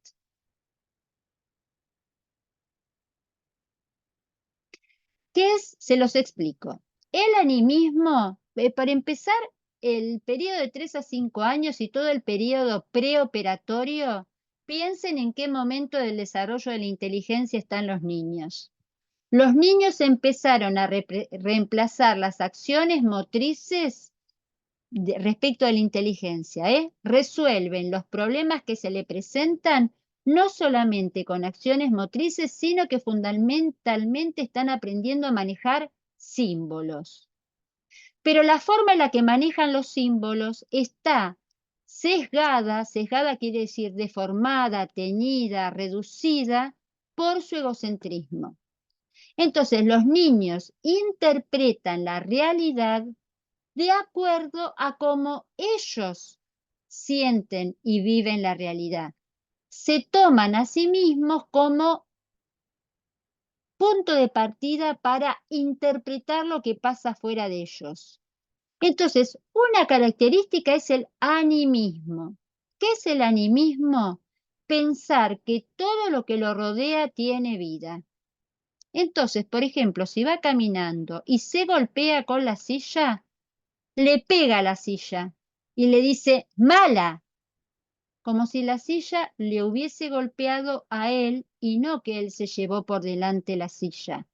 [SPEAKER 1] ¿Qué es? Se los explico. El animismo, para empezar, el periodo de 3 a 5 años y todo el periodo preoperatorio, piensen en qué momento del desarrollo de la inteligencia están los niños. Los niños empezaron a reemplazar las acciones motrices respecto a la inteligencia, resuelven los problemas que se le presentan no solamente con acciones motrices, sino que fundamentalmente están aprendiendo a manejar símbolos. Pero la forma en la que manejan los símbolos está sesgada quiere decir deformada, teñida, reducida por su egocentrismo. Entonces los niños interpretan la realidad de acuerdo a cómo ellos sienten y viven la realidad. se toman a sí mismos como punto de partida para interpretar lo que pasa fuera de ellos. Entonces, una característica es el animismo. ¿Qué es el animismo? Pensar que todo lo que lo rodea tiene vida. Entonces, por ejemplo, si va caminando y se golpea con la silla, le pega a la silla y le dice mala, como si la silla le hubiese golpeado a él y no que él se llevó por delante la silla.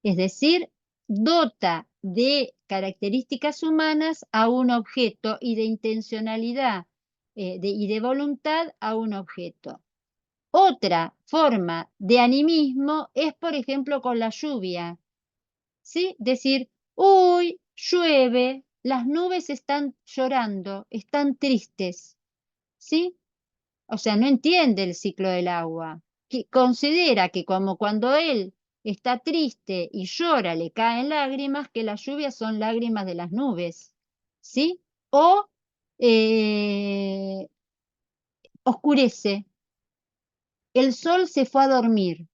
[SPEAKER 1] Es decir, dota de características humanas a un objeto y de intencionalidad y de voluntad a un objeto. Otra forma de animismo es, por ejemplo, con la lluvia, ¿sí? Decir, uy, llueve, las nubes están llorando, están tristes, ¿sí? O sea, no entiende el ciclo del agua. Que considera que como cuando él está triste y llora, le caen lágrimas, que las lluvias son lágrimas de las nubes, ¿sí? O oscurece, el sol se fue a dormir.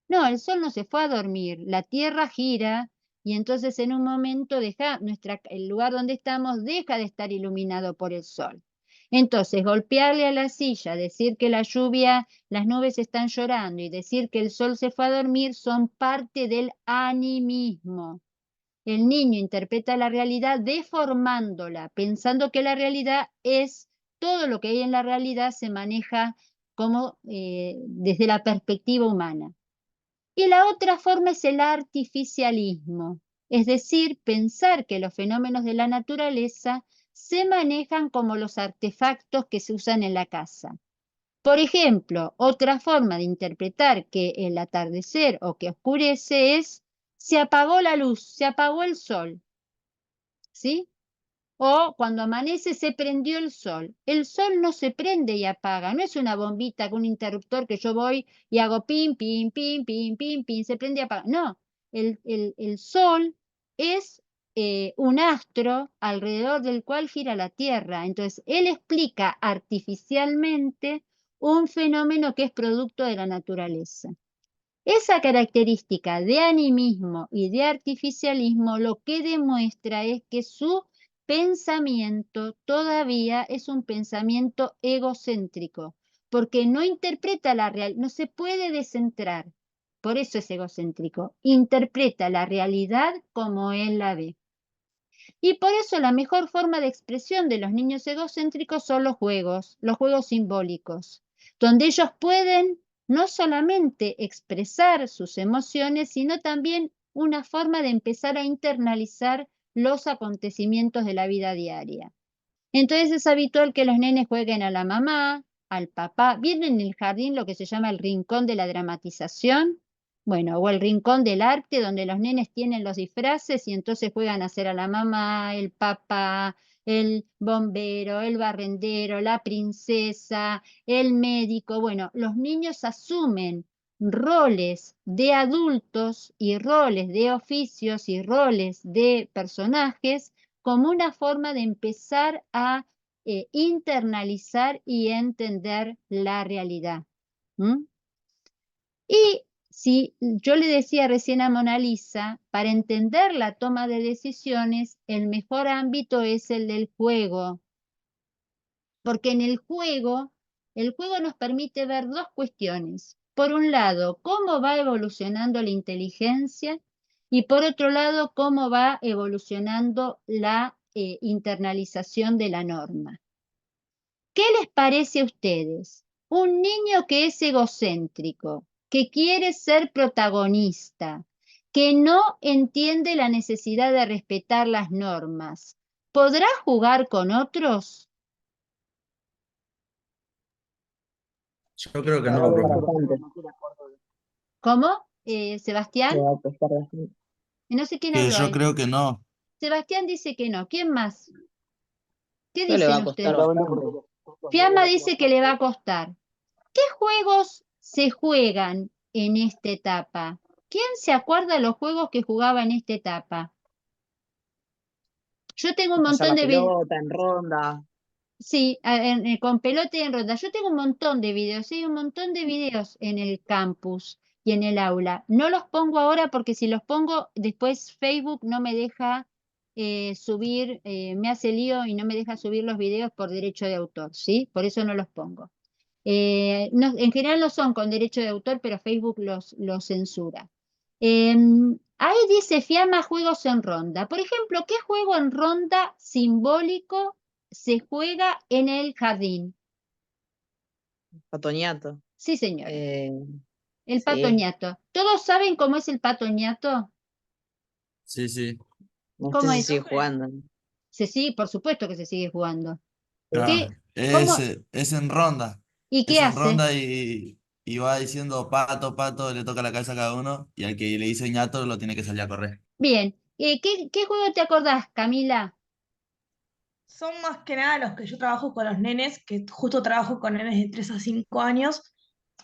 [SPEAKER 1] No, el sol no se fue a dormir, la tierra gira y entonces en un momento el lugar donde estamos deja de estar iluminado por el sol. Entonces, golpearle a la silla, decir que la lluvia, las nubes están llorando y decir que el sol se fue a dormir son parte del animismo. El niño interpreta la realidad deformándola, pensando que la realidad es todo lo que hay en la realidad se maneja como desde la perspectiva humana. Y la otra forma es el artificialismo, es decir, pensar que los fenómenos de la naturaleza se manejan como los artefactos que se usan en la casa. Por ejemplo, otra forma de interpretar que el atardecer o que oscurece es se apagó la luz, se apagó el sol, ¿sí? O cuando amanece se prendió el sol. El sol no se prende y apaga, no es una bombita con un interruptor que yo voy y hago pim, pim, pim, pim, pim, pim, se prende y apaga. No, el sol es un astro alrededor del cual gira la Tierra. Entonces, él explica artificialmente un fenómeno que es producto de la naturaleza. Esa característica de animismo y de artificialismo lo que demuestra es que su pensamiento todavía es un pensamiento egocéntrico, porque no interpreta la realidad, no se puede descentrar, por eso es egocéntrico, interpreta la realidad como él la ve. Y por eso la mejor forma de expresión de los niños egocéntricos son los juegos simbólicos, donde ellos pueden no solamente expresar sus emociones, sino también una forma de empezar a internalizar los acontecimientos de la vida diaria. Entonces es habitual que los nenes jueguen a la mamá, al papá. ¿Vienen en el jardín lo que se llama el rincón de la dramatización? Bueno, o el rincón del arte, donde los nenes tienen los disfraces y entonces juegan a hacer a la mamá, el papá, el bombero, el barrendero, la princesa, el médico. Bueno, los niños asumen roles de adultos y roles de oficios y roles de personajes como una forma de empezar a internalizar y entender la realidad. ¿Mm? Y si yo le decía recién a Mona Lisa, para entender la toma de decisiones, el mejor ámbito es el del juego, porque en el juego nos permite ver dos cuestiones. Por un lado, cómo va evolucionando la inteligencia y por otro lado, cómo va evolucionando la internalización de la norma. ¿Qué les parece a ustedes? Un niño que es egocéntrico, que quiere ser protagonista, que no entiende la necesidad de respetar las normas, ¿podrá jugar con otros?
[SPEAKER 7] Yo creo que
[SPEAKER 6] Le va a
[SPEAKER 7] no,
[SPEAKER 6] costar
[SPEAKER 7] profe.
[SPEAKER 6] bastante.
[SPEAKER 1] ¿Cómo? Sebastián,
[SPEAKER 6] Le va a costar bastante.
[SPEAKER 1] no sé quién
[SPEAKER 7] Que
[SPEAKER 1] habló
[SPEAKER 7] yo
[SPEAKER 1] ahí.
[SPEAKER 7] creo que no.
[SPEAKER 1] Sebastián dice que no. ¿Quién más? ¿Qué
[SPEAKER 6] Pero le va
[SPEAKER 1] dicen
[SPEAKER 6] a costar
[SPEAKER 1] ustedes?
[SPEAKER 4] Seguramente
[SPEAKER 6] bastante.
[SPEAKER 4] porque
[SPEAKER 1] Fiamma dice que le va a costar. ¿Qué juegos se juegan en esta etapa? ¿Quién se acuerda de los juegos que jugaba en esta etapa? Yo tengo un
[SPEAKER 6] Pasar
[SPEAKER 1] montón
[SPEAKER 6] la
[SPEAKER 1] de...
[SPEAKER 6] pelota en ronda.
[SPEAKER 1] Sí, con pelota y en ronda. Yo tengo un montón de videos, hay un montón de videos en el campus y en el aula. No los pongo ahora porque si los pongo, después Facebook no me deja subir, me hace lío y no me deja subir los videos por derecho de autor, ¿sí? Por eso no los pongo. En general no son con derecho de autor, pero Facebook los censura. Ahí dice Fiamma juegos en ronda. Por ejemplo, ¿qué juego en ronda simbólico se juega en el jardín?
[SPEAKER 6] Patoñato.
[SPEAKER 1] Sí, señora. El
[SPEAKER 6] Sí.
[SPEAKER 1] patoñato. ¿Todos saben cómo es el patoñato?
[SPEAKER 7] Sí, sí.
[SPEAKER 6] Usted
[SPEAKER 1] ¿Cómo
[SPEAKER 6] se
[SPEAKER 1] es?
[SPEAKER 6] sigue jugando.
[SPEAKER 1] Por supuesto que se sigue jugando.
[SPEAKER 7] Claro,
[SPEAKER 1] ¿Cómo?
[SPEAKER 7] es en ronda.
[SPEAKER 1] ¿Y qué
[SPEAKER 7] Es en
[SPEAKER 1] hace?
[SPEAKER 7] ronda y va diciendo pato, pato, le toca la cabeza a cada uno y al que le dice ñato lo tiene que salir a correr.
[SPEAKER 1] Bien. ¿Qué juego te acordás, Camila?
[SPEAKER 8] Son más que nada los que yo trabajo con los nenes, que justo trabajo con nenes de 3 a 5 años,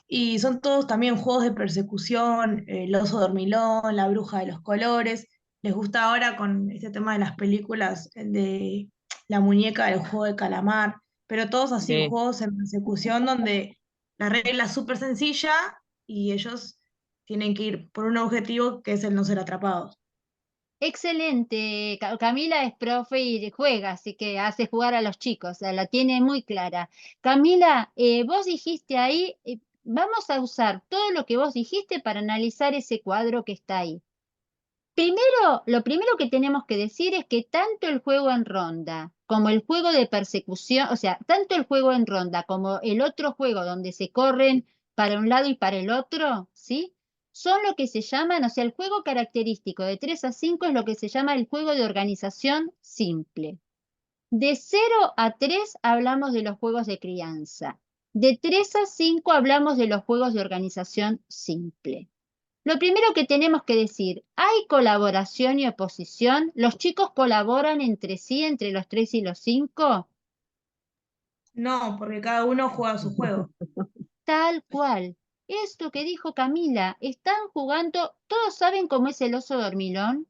[SPEAKER 8] y son todos también juegos de persecución, el oso dormilón, la bruja de los colores. Les gusta ahora con este tema de las películas, de la muñeca del juego de calamar, pero todos así
[SPEAKER 6] Sí.
[SPEAKER 8] juegos en persecución donde la regla es súper sencilla y ellos tienen que ir por un objetivo que es el no ser atrapados.
[SPEAKER 1] Excelente. Camila es profe y juega, así que hace jugar a los chicos, o sea, la tiene muy clara. Camila, vos dijiste ahí, vamos a usar todo lo que vos dijiste para analizar ese cuadro que está ahí. Primero, lo primero que tenemos que decir es que tanto el juego en ronda como el juego de persecución, o sea, tanto el juego en ronda como el otro juego donde se corren para un lado y para el otro, ¿sí? Son lo que se llaman, o sea, el juego característico de 3 a 5 es lo que se llama el juego de organización simple. De 0 a 3 hablamos de los juegos de crianza. De 3 a 5 hablamos de los juegos de organización simple. Lo primero que tenemos que decir, ¿hay colaboración y oposición? ¿Los chicos colaboran entre sí, entre los 3 y los 5?
[SPEAKER 8] No, porque cada uno juega su juego.
[SPEAKER 1] Tal cual. Esto que dijo Camila, están jugando, ¿todos saben cómo es el oso dormilón?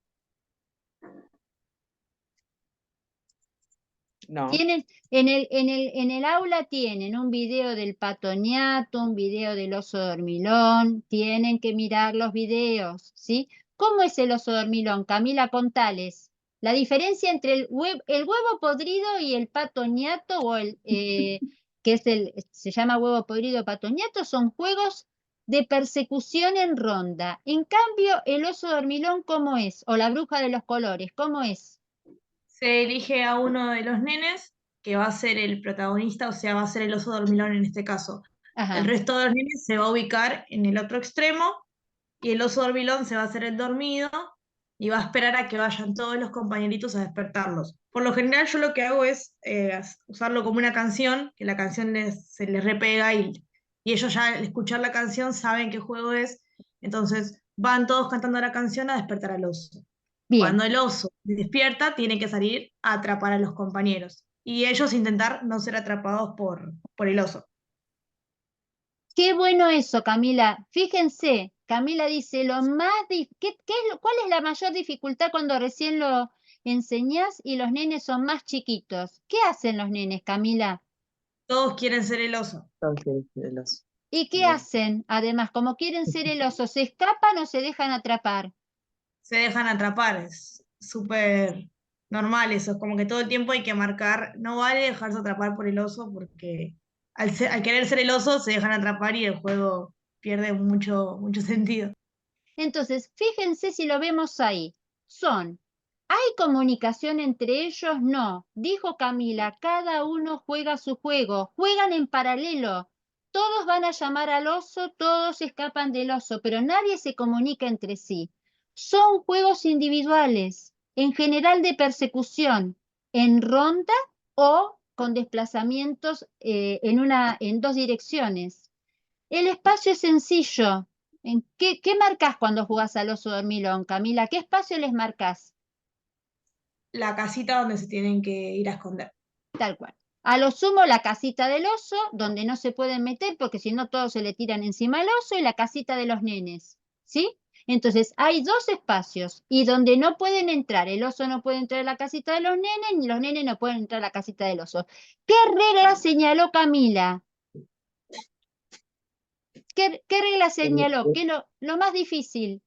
[SPEAKER 6] No.
[SPEAKER 1] Tienen, en el aula tienen un video del patoñato, un video del oso dormilón, tienen que mirar los videos, ¿sí? ¿Cómo es el oso dormilón? Camila, contales. La diferencia entre el huevo podrido y el patoñato, que se llama huevo podrido patoñato, son juegos de persecución en ronda. En cambio, el oso dormilón, ¿cómo es? O la bruja de los colores, ¿cómo es?
[SPEAKER 8] Se elige a uno de los nenes que va a ser el protagonista, o sea, va a ser el oso dormilón en este caso. El
[SPEAKER 1] Ajá.
[SPEAKER 8] resto de los nenes se va a ubicar en el otro extremo y el oso dormilón se va a hacer el dormido y va a esperar a que vayan todos los compañeritos a despertarlos. Por lo general yo lo que hago es usarlo como una canción, que la canción se les repega y ellos ya al escuchar la canción saben qué juego es, entonces van todos cantando la canción a despertar al oso.
[SPEAKER 1] Bien.
[SPEAKER 8] Cuando el oso despierta, tiene que salir a atrapar a los compañeros y ellos intentar no ser atrapados por el oso.
[SPEAKER 1] Qué bueno eso, Camila. Fíjense, Camila dice, ¿cuál es la mayor dificultad cuando recién lo enseñás y los nenes son más chiquitos? ¿Qué hacen los nenes, Camila?
[SPEAKER 8] Todos quieren ser el oso.
[SPEAKER 6] Entonces, de los...
[SPEAKER 1] ¿Y qué
[SPEAKER 6] Bien.
[SPEAKER 1] hacen? Además, como quieren ser el oso, ¿se escapan o se dejan atrapar?
[SPEAKER 8] Se dejan atrapar, es súper normal eso, es como que todo el tiempo hay que marcar, no vale dejarse atrapar por el oso porque al querer ser el oso se dejan atrapar y el juego pierde mucho sentido.
[SPEAKER 1] Entonces, fíjense si lo vemos ahí. ¿Hay comunicación entre ellos? No. Dijo Camila, cada uno juega su juego, juegan en paralelo. Todos van a llamar al oso, todos escapan del oso, pero nadie se comunica entre sí. Son juegos individuales, en general de persecución, en ronda o con desplazamientos en dos direcciones. El espacio es sencillo. ¿Qué marcas cuando jugás al oso dormilón, Camila? ¿Qué espacio les marcás?
[SPEAKER 8] La casita donde se tienen que ir a esconder.
[SPEAKER 1] Tal cual. A lo sumo la casita del oso, donde no se pueden meter porque si no todos se le tiran encima al oso, y la casita de los nenes. ¿Sí? Entonces, hay dos espacios y donde no pueden entrar, el oso no puede entrar a la casita de los nenes, ni los nenes no pueden entrar a la casita del oso. ¿Qué regla señaló Camila? ¿Qué regla señaló? ¿Qué es lo más difícil?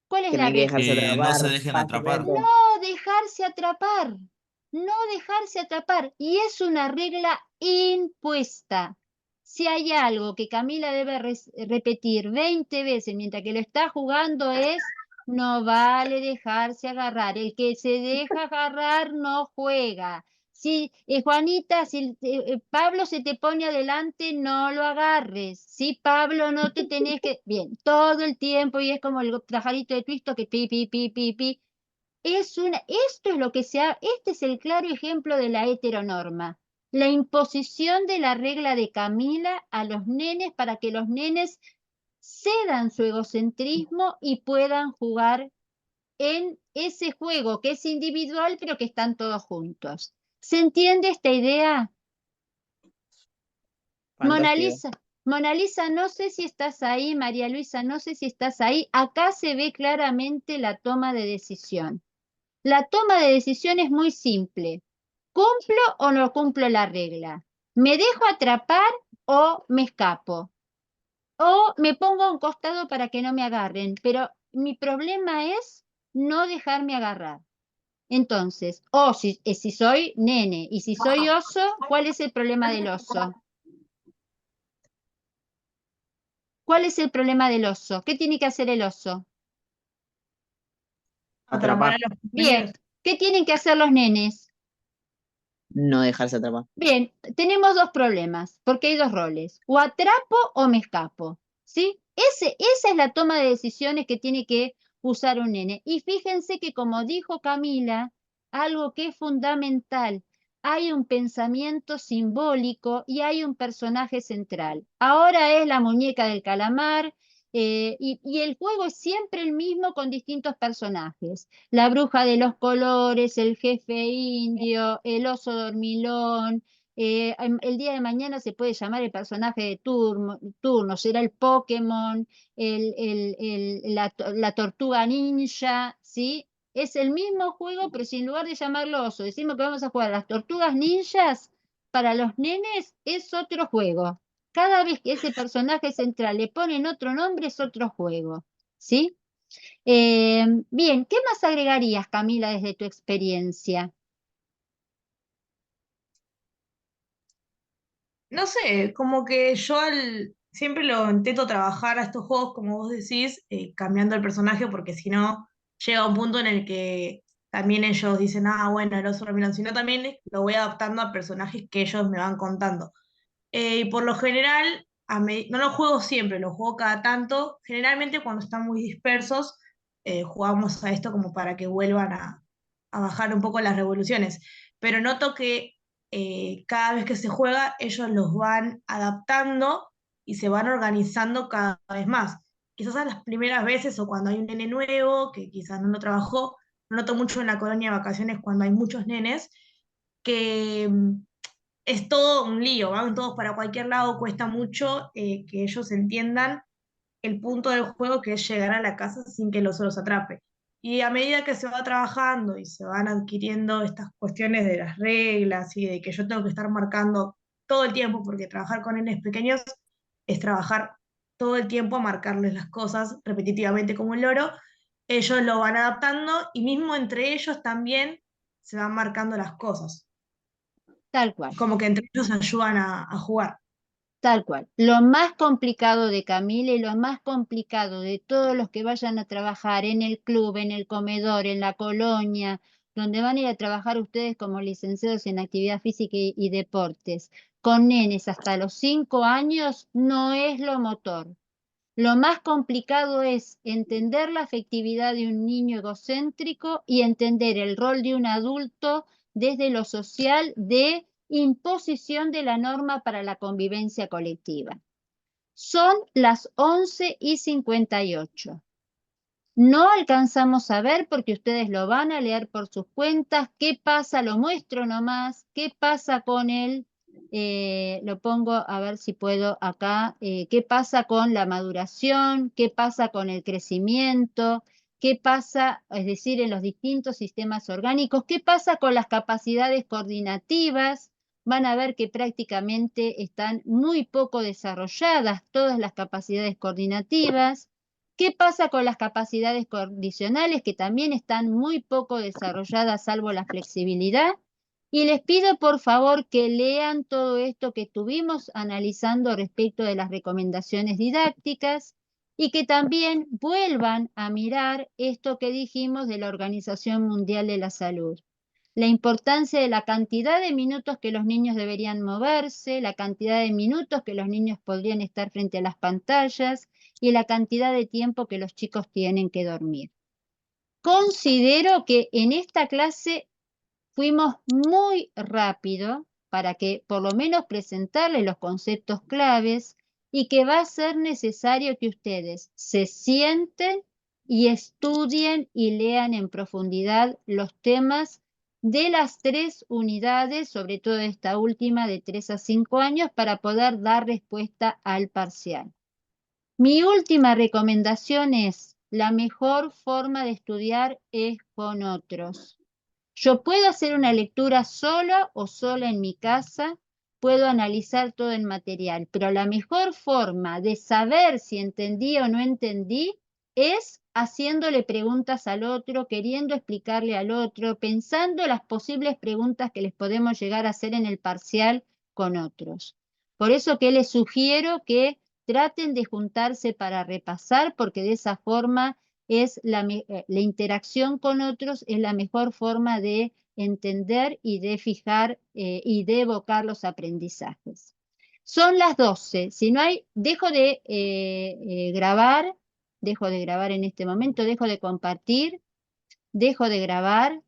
[SPEAKER 1] ¿Cuál es
[SPEAKER 6] Que no
[SPEAKER 1] la
[SPEAKER 6] hay que
[SPEAKER 1] regla?
[SPEAKER 6] dejarse
[SPEAKER 7] Que no se
[SPEAKER 6] atrapar
[SPEAKER 7] dejen atrapar.
[SPEAKER 6] fácilmente.
[SPEAKER 1] No dejarse atrapar, no dejarse atrapar. Y es una regla impuesta. Si hay algo que Camila debe repetir 20 veces mientras que lo está jugando es, no vale dejarse agarrar. El que se deja agarrar no juega. Si Juanita, si Pablo se te pone adelante, no lo agarres. Si Pablo no te tenés que... Bien, todo el tiempo y es como el pajarito de Twisto que pi, pi, pi, pi, pi. Esto es lo que este es el claro ejemplo de la heteronorma. La imposición de la regla de Camila a los nenes para que los nenes cedan su egocentrismo y puedan jugar en ese juego que es individual pero que están todos juntos. ¿Se entiende esta idea? Mona
[SPEAKER 6] Fantástico.
[SPEAKER 1] Lisa, Mona Lisa, no sé si estás ahí, María Luisa, no sé si estás ahí. Acá se ve claramente la toma de decisión. La toma de decisión es muy simple. ¿Cumplo o no cumplo la regla? ¿Me dejo atrapar o me escapo? O me pongo a un costado para que no me agarren, pero mi problema es no dejarme agarrar. Entonces, o si soy nene y si soy oso, ¿cuál es el problema del oso? ¿Cuál es el problema del oso? ¿Qué tiene que hacer el oso?
[SPEAKER 8] Atrapar a
[SPEAKER 6] Atrapar,
[SPEAKER 8] los
[SPEAKER 1] Bien,
[SPEAKER 8] compañeros.
[SPEAKER 1] ¿qué tienen que hacer los nenes?
[SPEAKER 6] no dejarse atrapar.
[SPEAKER 1] Bien, tenemos dos problemas, porque hay dos roles, o atrapo o me escapo, ¿sí? Esa es la toma de decisiones que tiene que usar un nene. Y fíjense que como dijo Camila, algo que es fundamental, hay un pensamiento simbólico y hay un personaje central. Ahora es la muñeca del calamar, y el juego es siempre el mismo con distintos personajes. La bruja de los colores, el jefe indio, el oso dormilón. El día de mañana se puede llamar el personaje de turno, será el Pokémon, la tortuga ninja, ¿sí? Es el mismo juego, pero si en lugar de llamarlo oso, decimos que vamos a jugar las tortugas ninjas, para los nenes es otro juego. Cada vez que ese personaje central le ponen otro nombre es otro juego, ¿sí? Bien, ¿qué más agregarías, Camila, desde tu experiencia?
[SPEAKER 8] No sé, como que yo siempre lo intento trabajar a estos juegos, como vos decís, cambiando el personaje, porque si no, llega un punto en el que también ellos dicen, ah, bueno, el oso dormilón, sino también lo voy adaptando a personajes que ellos me van contando. Y por lo general, no los juego siempre, los juego cada tanto. Generalmente cuando están muy dispersos, jugamos a esto como para que vuelvan a bajar un poco las revoluciones. Pero noto que cada vez que se juega, ellos los van adaptando y se van organizando cada vez más. Quizás a las primeras veces o cuando hay un nene nuevo, que quizás no lo trabajó, lo noto mucho en la colonia de vacaciones cuando hay muchos nenes, que es todo un lío, van todos para cualquier lado, cuesta mucho que ellos entiendan el punto del juego que es llegar a la casa sin que los atrape. Y a medida que se va trabajando y se van adquiriendo estas cuestiones de las reglas y de que yo tengo que estar marcando todo el tiempo, porque trabajar con nenes pequeños es trabajar todo el tiempo a marcarles las cosas repetitivamente como un loro, ellos lo van adaptando y mismo entre ellos también se van marcando las cosas.
[SPEAKER 1] Tal cual.
[SPEAKER 8] Como que entre ellos ayudan a jugar.
[SPEAKER 1] Tal cual. Lo más complicado de Camila y lo más complicado de todos los que vayan a trabajar en el club, en el comedor, en la colonia, donde van a ir a trabajar ustedes como licenciados en actividad física y deportes, con nenes hasta los 5 años, no es lo motor. Lo más complicado es entender la afectividad de un niño egocéntrico y entender el rol de un adulto desde lo social de imposición de la norma para la convivencia colectiva. Son las 11:58. No alcanzamos a ver porque ustedes lo van a leer por sus cuentas. ¿Qué pasa? Lo muestro nomás. ¿Qué pasa con lo pongo a ver si puedo acá, qué pasa con la maduración, qué pasa con el crecimiento, qué pasa, es decir, en los distintos sistemas orgánicos, qué pasa con las capacidades coordinativas. Van a ver que prácticamente están muy poco desarrolladas todas las capacidades coordinativas. ¿Qué pasa con las capacidades condicionales que también están muy poco desarrolladas salvo la flexibilidad? Y les pido por favor que lean todo esto que estuvimos analizando respecto de las recomendaciones didácticas y que también vuelvan a mirar esto que dijimos de la Organización Mundial de la Salud. La importancia de la cantidad de minutos que los niños deberían moverse, la cantidad de minutos que los niños podrían estar frente a las pantallas y la cantidad de tiempo que los chicos tienen que dormir. Considero que en esta clase fuimos muy rápido para que por lo menos presentarles los conceptos claves y que va a ser necesario que ustedes se sienten y estudien y lean en profundidad los temas de las 3 unidades, sobre todo esta última de 3 a 5 años, para poder dar respuesta al parcial. Mi última recomendación es: la mejor forma de estudiar es con otros. Yo puedo hacer una lectura sola o sola en mi casa, puedo analizar todo el material, pero la mejor forma de saber si entendí o no entendí es haciéndole preguntas al otro, queriendo explicarle al otro, pensando las posibles preguntas que les podemos llegar a hacer en el parcial con otros. Por eso que les sugiero que traten de juntarse para repasar, porque de esa forma es la interacción con otros es la mejor forma de entender y de fijar y de evocar los aprendizajes. Son las 12. Si no hay, dejo de grabar en este momento, dejo de compartir, dejo de grabar